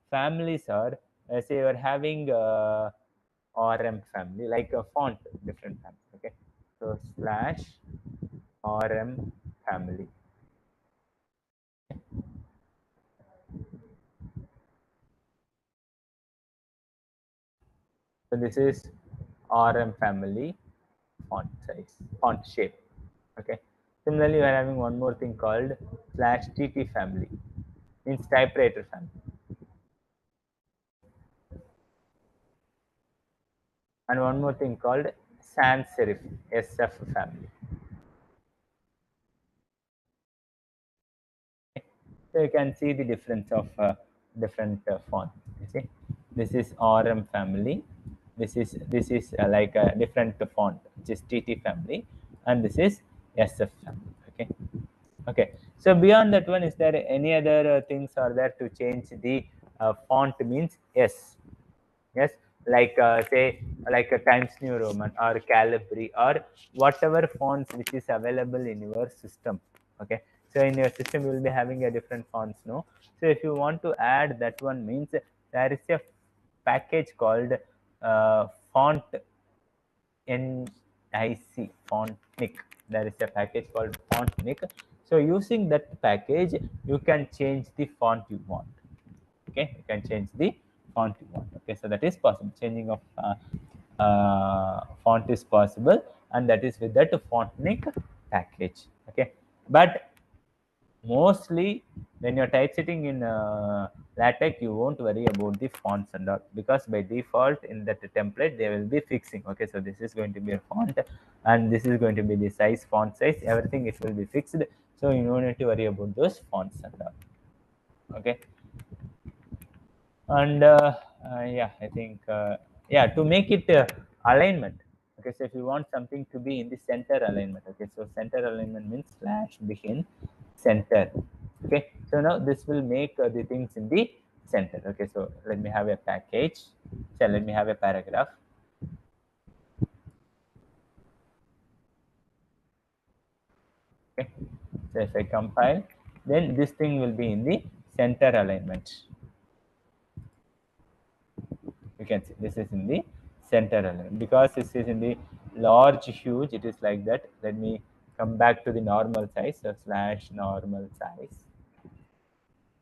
families are, say you are having RM family, like a font, different family. Okay, so slash RM family. So this is RM family font size, font shape. Okay. Similarly, we are having one more thing called slash TT family, means typewriter family. And one more thing called sans serif, SF family. So you can see the difference of different font. You see, this is RM family. This is like a different font, which is TT family, and this is SF family. Okay. Okay. So beyond that one, is there any other things are there to change the font? Means yes, yes, like say like a Times New Roman or Calibri or whatever fonts which is available in your system. Okay, so in your system you will be having a different fonts, no? So if you want to add that one, means there is a package called font NIC, font nick. There is a package called font nick. So using that package you can change the font you want. Okay, you can change the font you want. Okay, so that is possible, changing of font is possible, and that is with that font nick package. Okay, but mostly when you're typesetting in LaTeX, you won't worry about the fonts and all, because by default in that template they will be fixing. Okay, so this is going to be a font, and this is going to be the size, font size, everything it will be fixed, so you don't need to worry about those fonts and all. Okay. And yeah, I think yeah, to make it alignment. Okay, so if you want something to be in the center alignment, okay, so center alignment means slash begin center. Okay, so now this will make the things in the center. Okay, so let me have a package, so let me have a paragraph. Okay, so if I compile, then this thing will be in the center alignment. You can see this is in the center alignment, because this is in the large huge, it is like that. Let me come back to the normal size, so slash normal size.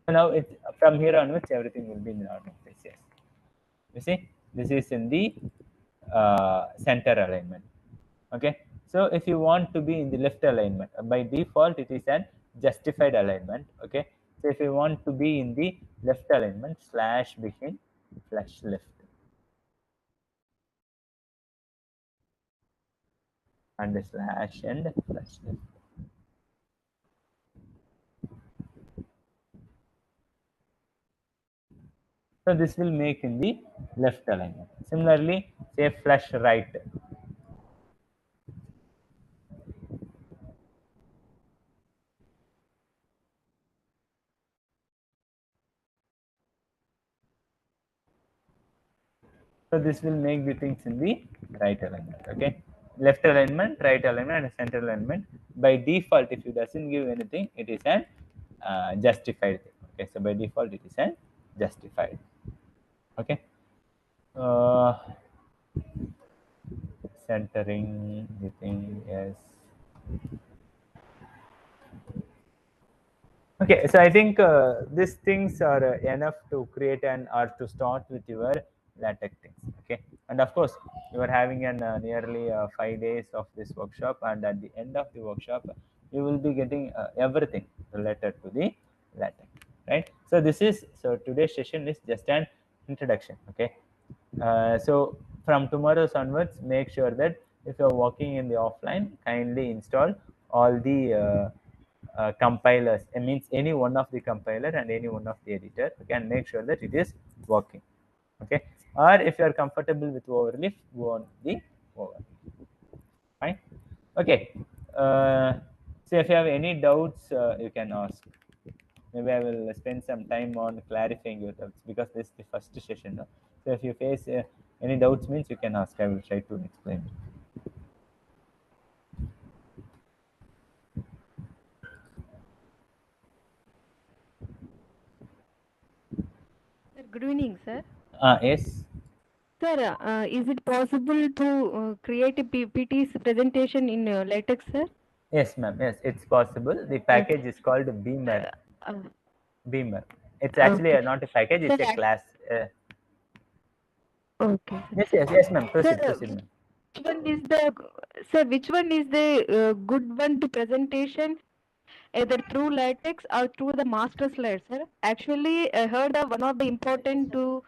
So now it's from here onwards everything will be in the normal size. Yes, you see this is in the center alignment. Okay, So if you want to be in the left alignment, by default it is an justified alignment. Okay, so if you want to be in the left alignment, slash begin slash left, and slash end slash left. So this will make in the left alignment. Similarly, say flush right. So this will make the things in the right alignment. Okay, left alignment, right alignment, and center alignment. By default, if it doesn't give anything, it is an justified thing. Okay, so by default, it is an justified. Okay, centering the thing, yes. Okay, so I think these things are enough to create an or to start with your LaTeX things. Okay, and of course, you are having an nearly 5 days of this workshop, and at the end of the workshop, you will be getting everything related to the LaTeX, right? So this is so today's session is just an introduction. Okay, so from tomorrow's onwards, make sure that if you're working in the offline, kindly install all the compilers. It means any one of the compiler and any one of the editor. Okay, and make sure that it is working. Okay, or if you are comfortable with overleaf, go on the overleaf. Fine. Okay. So if you have any doubts, you can ask. Maybe I will spend some time on clarifying your doubts because this is the first session. No? So if you face any doubts, means you can ask. I will try to explain. Sir, good evening, sir. Yes. Sir, is it possible to create a PPT's presentation in LaTeX, sir? Yes, ma'am. Yes, it's possible. The package is called Beamer. Uh, Beamer. It's actually okay. not a package. It's Sir, a class. okay. Yes, ma'am. Sir, Proceed, ma'am. which one is the which one is the good one to presentation? Either through LaTeX or through the master slide, sir. Actually, I heard that one of the important to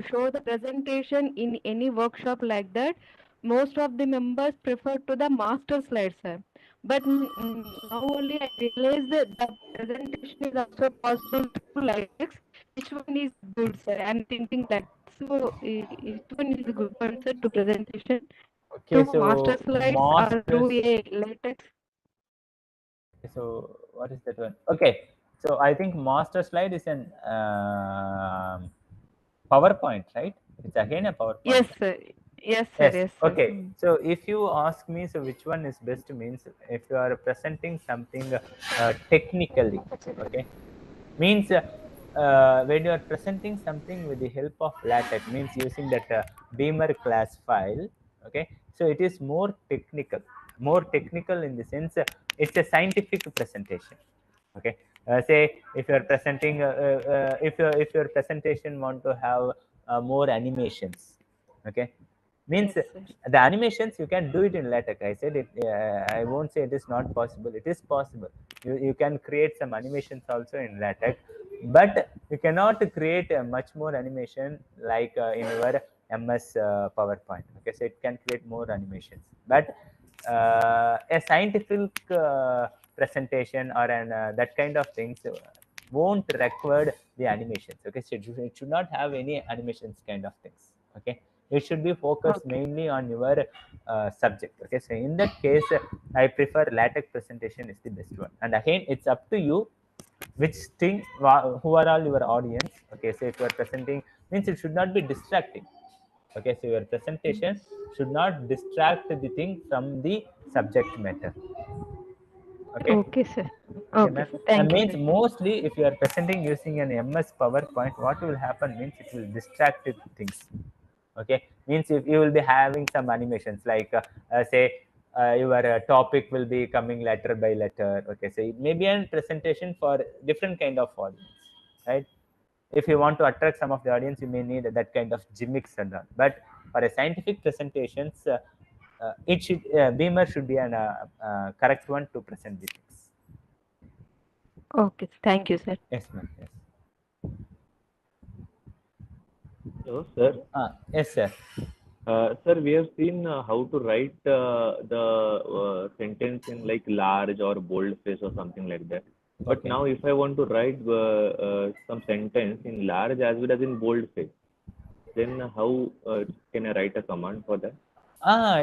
show the presentation in any workshop like that. Most of the members prefer to the master slide, sir. But now only I realized that the presentation is also possible through LaTeX. Which one is good, sir? I'm thinking that. So, which one is the good one, sir, to presentation? Okay, Through master so slides or through masters. a LaTeX? So what is that one? Okay, so I think master slide is an PowerPoint, right? It's again a PowerPoint. Yes, sir. Yes, sir. Yes. Yes, sir. Okay. So if you ask me, so which one is best means if you are presenting something technically, okay, means when you are presenting something with the help of LaTeX, means using that Beamer class file, okay, so it is more technical in the sense it's a scientific presentation. Okay, say if you are presenting if your presentation want to have more animations, okay, means Yes, sir. the animations you can do it in LaTeX. I said it. I won't say it is not possible. It is possible. You can create some animations also in LaTeX, but you cannot create a much more animation like in your MS PowerPoint. Okay, so it can create more animations, but a scientific presentation or an that kind of things won't require the animations. Okay, so it should not have any animations kind of things. Okay, it should be focused Okay. mainly on your subject. Okay, so in that case, I prefer LaTeX presentation is the best one. And again, it's up to you which thing, who are all your audience. Okay, so if you are presenting, means it should not be distracting. Okay, so your presentation should not distract the thing from the subject matter. Okay. Okay, sir. Okay, Okay, ma'am. sir. Thank you, Means sir. mostly if you are presenting using an MS PowerPoint, what will happen means it will distract the things. Okay, means if you will be having some animations like say your topic will be coming letter by letter. Okay, so it may be a presentation for different kind of audience, right? If you want to attract some of the audience, you may need that kind of gimmicks and all. But for a scientific presentations, Beamer should be an correct one to present the things. Okay, thank you, sir. Yes, ma'am. Yes. Hello, sir. Yes, sir. Sir, we have seen how to write the sentence in like large or bold face or something like that. But Okay. now, if I want to write some sentence in large as well as in bold face, then how can I write a command for that?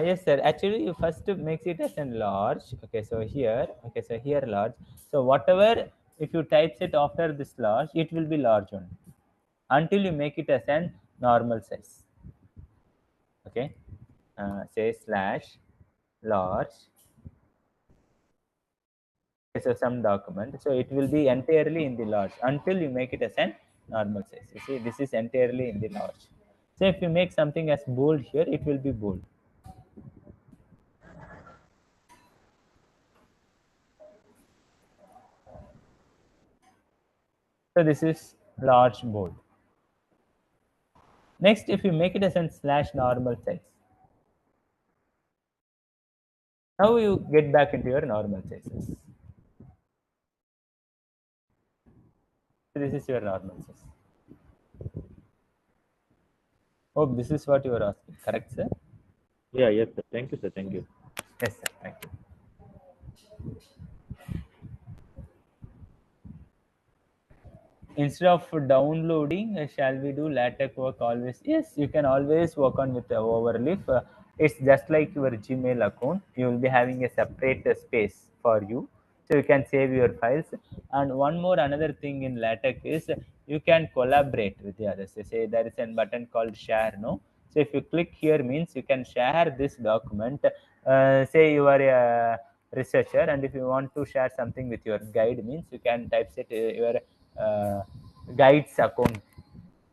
Yes, sir. Actually, you first makes it as an large. Okay, so here large. So whatever, if you types it after this large, it will be large only until you make it as an normal size. Okay, say slash large. So some document. So it will be entirely in the large until you make it as an normal size. You see, this is entirely in the large. So if you make something as bold here, it will be bold. So this is large bold. Next, if you make it as a slash normal size, now you get back into your normal sizes. So this is your normal size. Oh, this is what you are asking, correct, sir? Yeah, yes, sir. Thank you, sir. Thank you. Yes, sir. Thank you. Instead of downloading, shall we do LaTeX work always? Yes, you can always work on with the overleaf. It's just like your Gmail account. You will be having a separate space for you, so you can save your files. And one more another thing in LaTeX is you can collaborate with the others. They say there is a button called share. No, so if you click here means you can share this document. Say you are a researcher, and if you want to share something with your guide means you can type it your uh, guides account.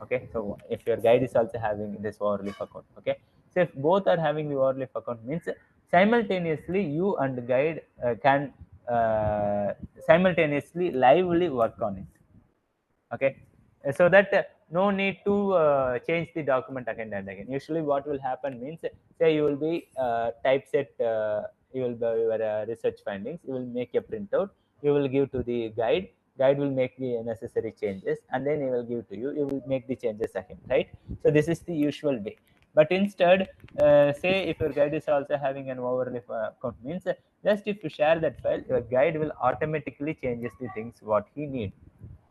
Okay, so if your guide is also having this overleaf account, okay, so if both are having the overleaf account means simultaneously you and guide can simultaneously lively work on it. Okay, so that no need to change the document again and again. Usually what will happen means, say you will be typeset, you will be your research findings, you will make a printout, you will give to the guide will make the necessary changes, and then he will give to you, you will make the changes again, right? So this is the usual way. But instead, say if your guide is also having an overleaf account means, just if you share that file, your guide will automatically changes the things what he needs.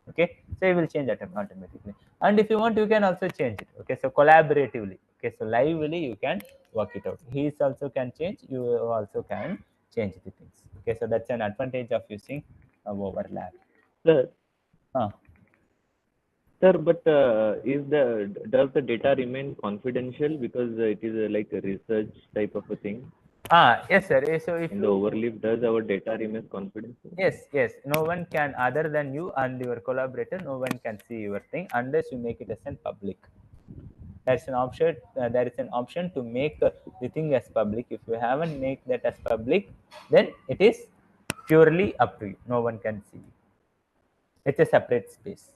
Okay, so you will change that automatically, and if you want you can also change it. Okay, so collaboratively, okay, so lively you can work it out. He is also can change, you also can change the things. Okay, so that's an advantage of using overlap. Sir, uh, sir, but does the data remain confidential because it is like a research type of a thing? yes sir. So if In the you overleaf, does our data remain confidential? yes, no one can other than you and your collaborator, no one can see your thing unless you make it as an public. There's an option, there is an option to make the thing as public. If you haven't make that as public, then it is purely up to you, no one can see. It's a separate space.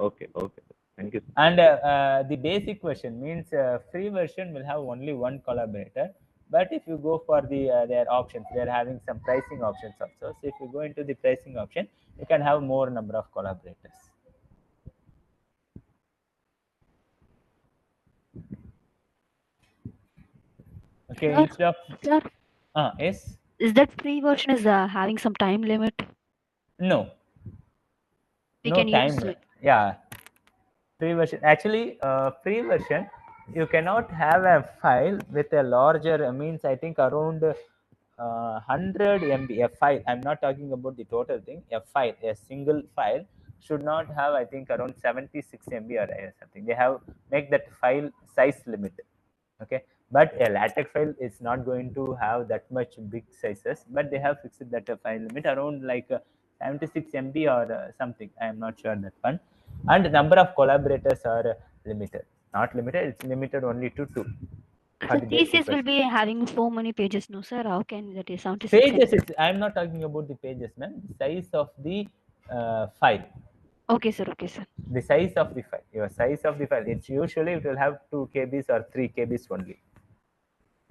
Okay, okay. Thank you. And the basic version means free version will have only one collaborator, but if you go for the their options, they're having some pricing options also. So if you go into the pricing option, you can have more number of collaborators. Okay, Sir, instead of sir, yes, is that free version is having some time limit? no, We no can time. use it. Yeah, free version. Actually, free version, you cannot have a file with a larger means. I think around 100 MB a file. I'm not talking about the total thing. A file, a single file should not have, I think, around 76 MB or something. They have make that file size limit. Okay, but a LaTeX file is not going to have that much big sizes, but they have fixed that file limit around like 76 MB or something. I am not sure that one. And the number of collaborators are limited. Not limited, it's limited only to 2 for So the basic thesis will version. be having so many pages, no sir? How can that is 76 Pages MB? is, I'm not talking about the pages, man. The size of the file. Okay, sir. Okay, sir. The size of the file. Your size of the file. It's usually it will have 2 KBs or 3 KBs only.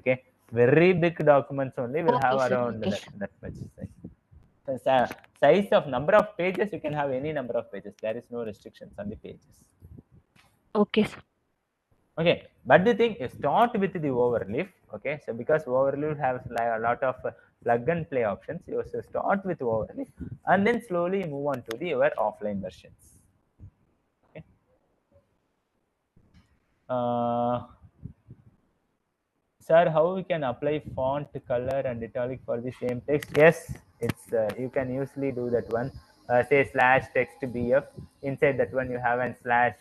Okay, very big documents only will have Okay, sir. around Okay. that much size. Size of number of pages, you can have any number of pages. There is no restrictions on the pages. Okay, sir. Okay, but the thing is, start with the overleaf. Okay, so because overleaf has like a lot of plug and play options, you also start with overleaf and then slowly move on to the your offline versions. Okay. Sir, how we can apply font color and italic for the same text? Yes, it's you can usually do that one. Say slash text bf, inside that one you have an slash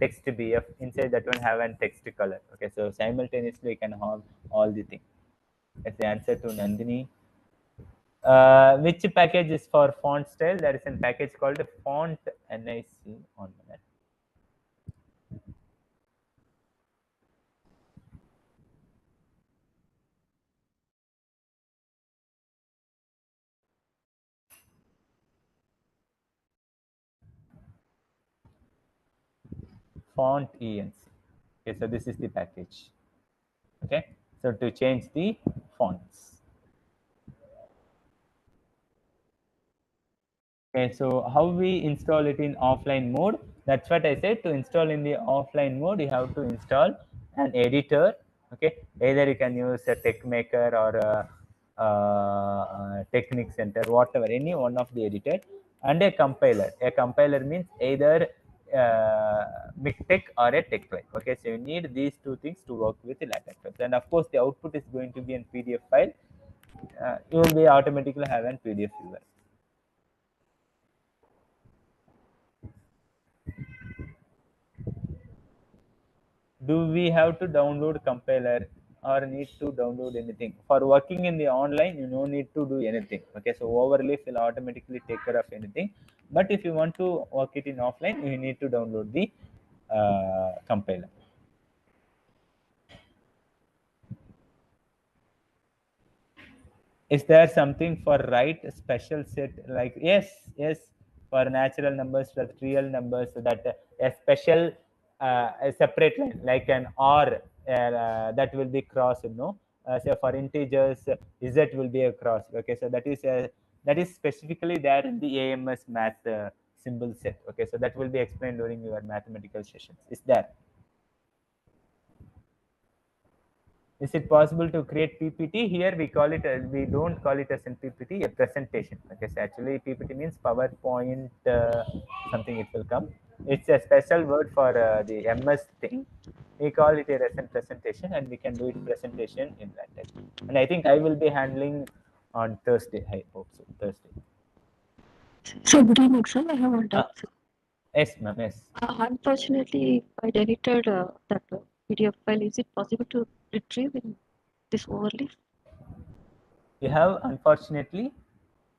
text bf, inside that one have an text color. Okay, so simultaneously you can have all the things. That's the answer to Nandini. Which package is for font style? There is a package called font nic on minute. Font enc. Okay, so this is the package. Okay, so to change the fonts. Okay, so how we install it in offline mode? That's what I said. To install in the offline mode, you have to install an editor. Okay, either you can use a TechMaker or a Technic Center, whatever, any one of the editor, and a compiler. A compiler means either MikTeX or a TechLive. Okay, so you need these two things to work with the LaTeX. And of course, the output is going to be in PDF file. You will be automatically have an PDF viewer. Do we have to download compiler or need to download anything? For working in the online, you no need to do anything. Okay, so overleaf will automatically take care of anything. But if you want to work it in offline, you need to download the compiler. Is there something for write special set? Like yes, for natural numbers, for real numbers, so that a special a separate line like an or that will be crossed, so for integers z will be a cross. Okay, so that is specifically there in the AMS math symbol set. Okay, so that will be explained during your mathematical sessions. Is there? Is it possible to create PPT? Here we call it, we don't call it as a PPT, a presentation. Okay, so actually PPT means PowerPoint, something it will come. It's a special word for the MS thing. We call it a recent presentation, and we can do it presentation in LaTeX. And I think I will be handling on Thursday. I hope so. Thursday. So good evening, sir. I have a doubt, sir. Yes, ma'am. Yes. Unfortunately, I deleted that PDF file. Is it possible to retrieve in this overleaf? You have, unfortunately.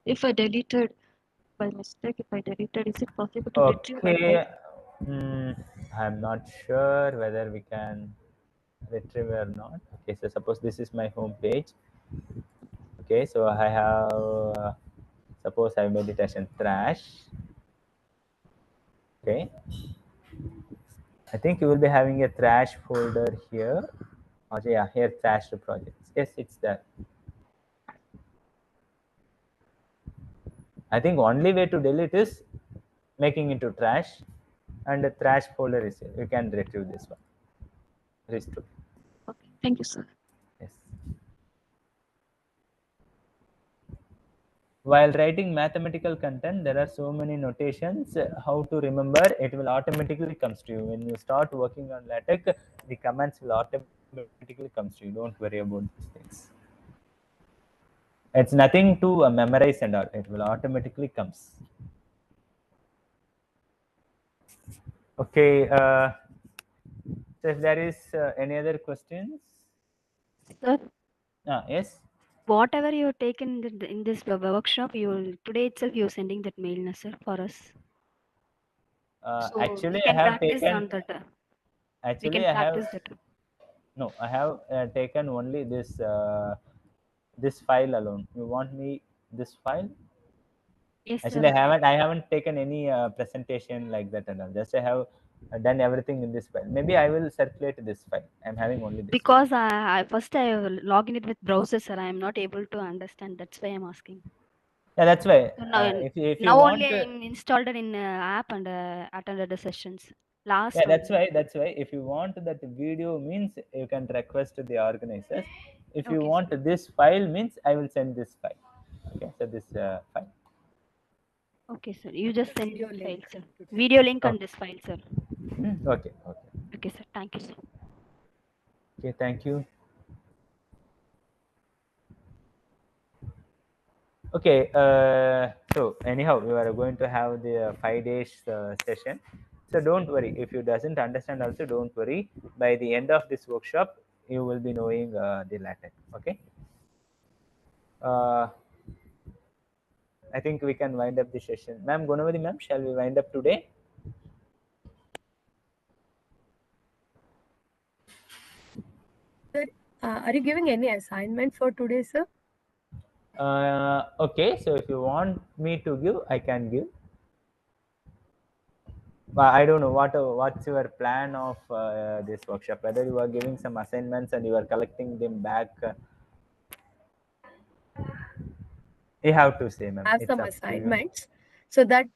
If I deleted by mistake, is it possible to retrieve that Okay. file? I'm not sure whether we can retrieve or not. Okay, so suppose this is my home page. Okay, so I have suppose I made it as a trash. Okay, I think you will be having a trash folder here. Oh yeah, here trash projects. Yes, it's there. I think only way to delete is making into trash, and the trash folder is here. You can retrieve this one. Restore. Okay, thank you, sir. Yes. While writing mathematical content, there are so many notations. How to remember? It will automatically comes to you when you start working on LaTeX. The commands will automatically comes to you. Don't worry about these things. It's nothing to memorize and all. It will automatically comes. Okay. So if there is any other questions? Sir, Yes. whatever you have taken in this workshop, today itself you're sending that mail, na, sir, for us. So Actually, we I can have practice taken. on that. We Actually, can I have. practice that. No, I have taken only this file alone. You want me this file? Yes, Actually, sir. I haven't taken any presentation like that and all. Just I have done everything in this file. Maybe I will circulate this file. I'm having only this. Because I first I log in it with browser, sir. I am not able to understand. That's why I'm asking. Yeah, that's why. So now, If you now want only to, I'm installed it in app and attended the sessions. Last yeah, one. that's why if you want that video means you can request to the organizers. If you Okay, want this file means I will send this file. Okay, so this file. Okay, sir. You just send Video the link file, sir. to Video link Okay. on this file, sir. Okay, okay, Okay, sir. Thank you, sir. okay. Thank you. Okay, so anyhow, we are going to have the 5 days session. So don't worry. If you doesn't understand, also don't worry. By the end of this workshop, you will be knowing the LaTeX. Okay. Uh, I think we can wind up the session. Ma'am, Gunavadi ma'am, shall we wind up today? Sir, are you giving any assignment for today, sir? Okay, so if you want me to give, I can give. But I don't know what's your plan of this workshop. Whether you are giving some assignments and you are collecting them back. You have to say, ma'am. Have It's some up to you. assignments so that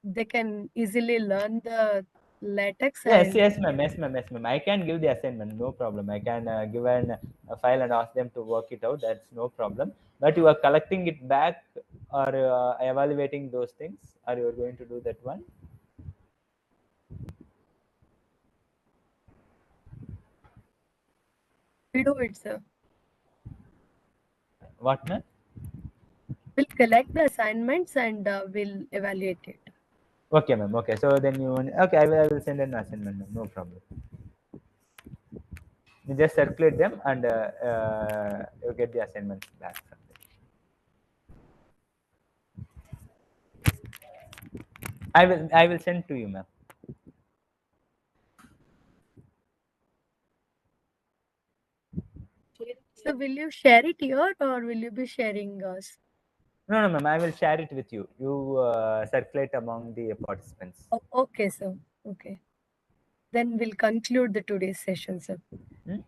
they can easily learn the LaTeX Yes, and yes, ma'am. Yes, ma'am. Yes, ma'am. I can give the assignment. No problem. I can give a file and ask them to work it out. That's no problem. But you are collecting it back or evaluating those things, or you are going to do that one? we do it, sir. What, ma'am? We'll collect the assignments and we'll evaluate it. Okay, ma'am. Okay, so then you okay? I will send an assignment, ma'am. No problem. You just circulate them and you get the assignments back from them. I will send to you, ma'am. So will you share it here or will you be sharing us? No, no, ma'am. I will share it with you. You circulate among the participants. Oh, okay, sir. Okay. Then we'll conclude the today's session, sir.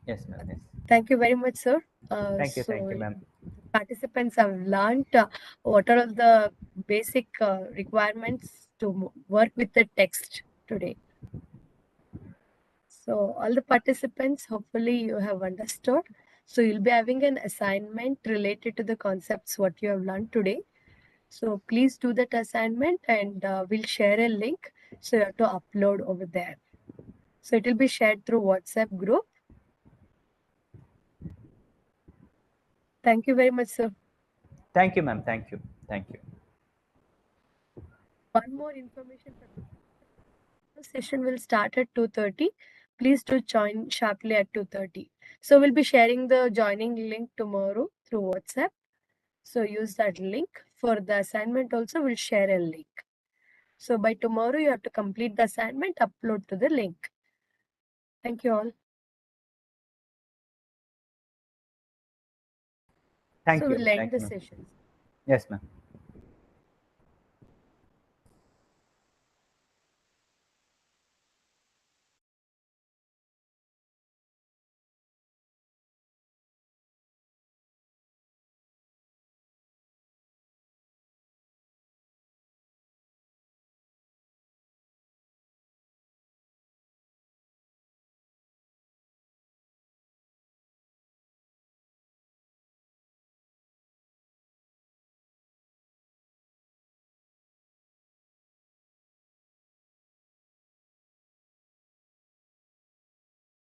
Yes, ma'am. Yes. Thank you very much, sir. Thank you, ma'am. Participants have learned what are all the basic requirements to work with the text today. So all the participants, hopefully you have understood. So you'll be having an assignment related to the concepts what you have learned today. So please do that assignment and we'll share a link. So you have to upload over there. So it will be shared through WhatsApp group. Thank you very much, sir. Thank you, ma'am. Thank you. Thank you. One more information. The session will start at 2:30. Please do join sharply at 2:30. So we'll be sharing the joining link tomorrow through WhatsApp. So use that link. For the assignment also, we'll share a link. So by tomorrow, you have to complete the assignment, upload to the link. Thank you all. Thank So you. we'll end Thank the you, ma'am. session. Yes, ma'am.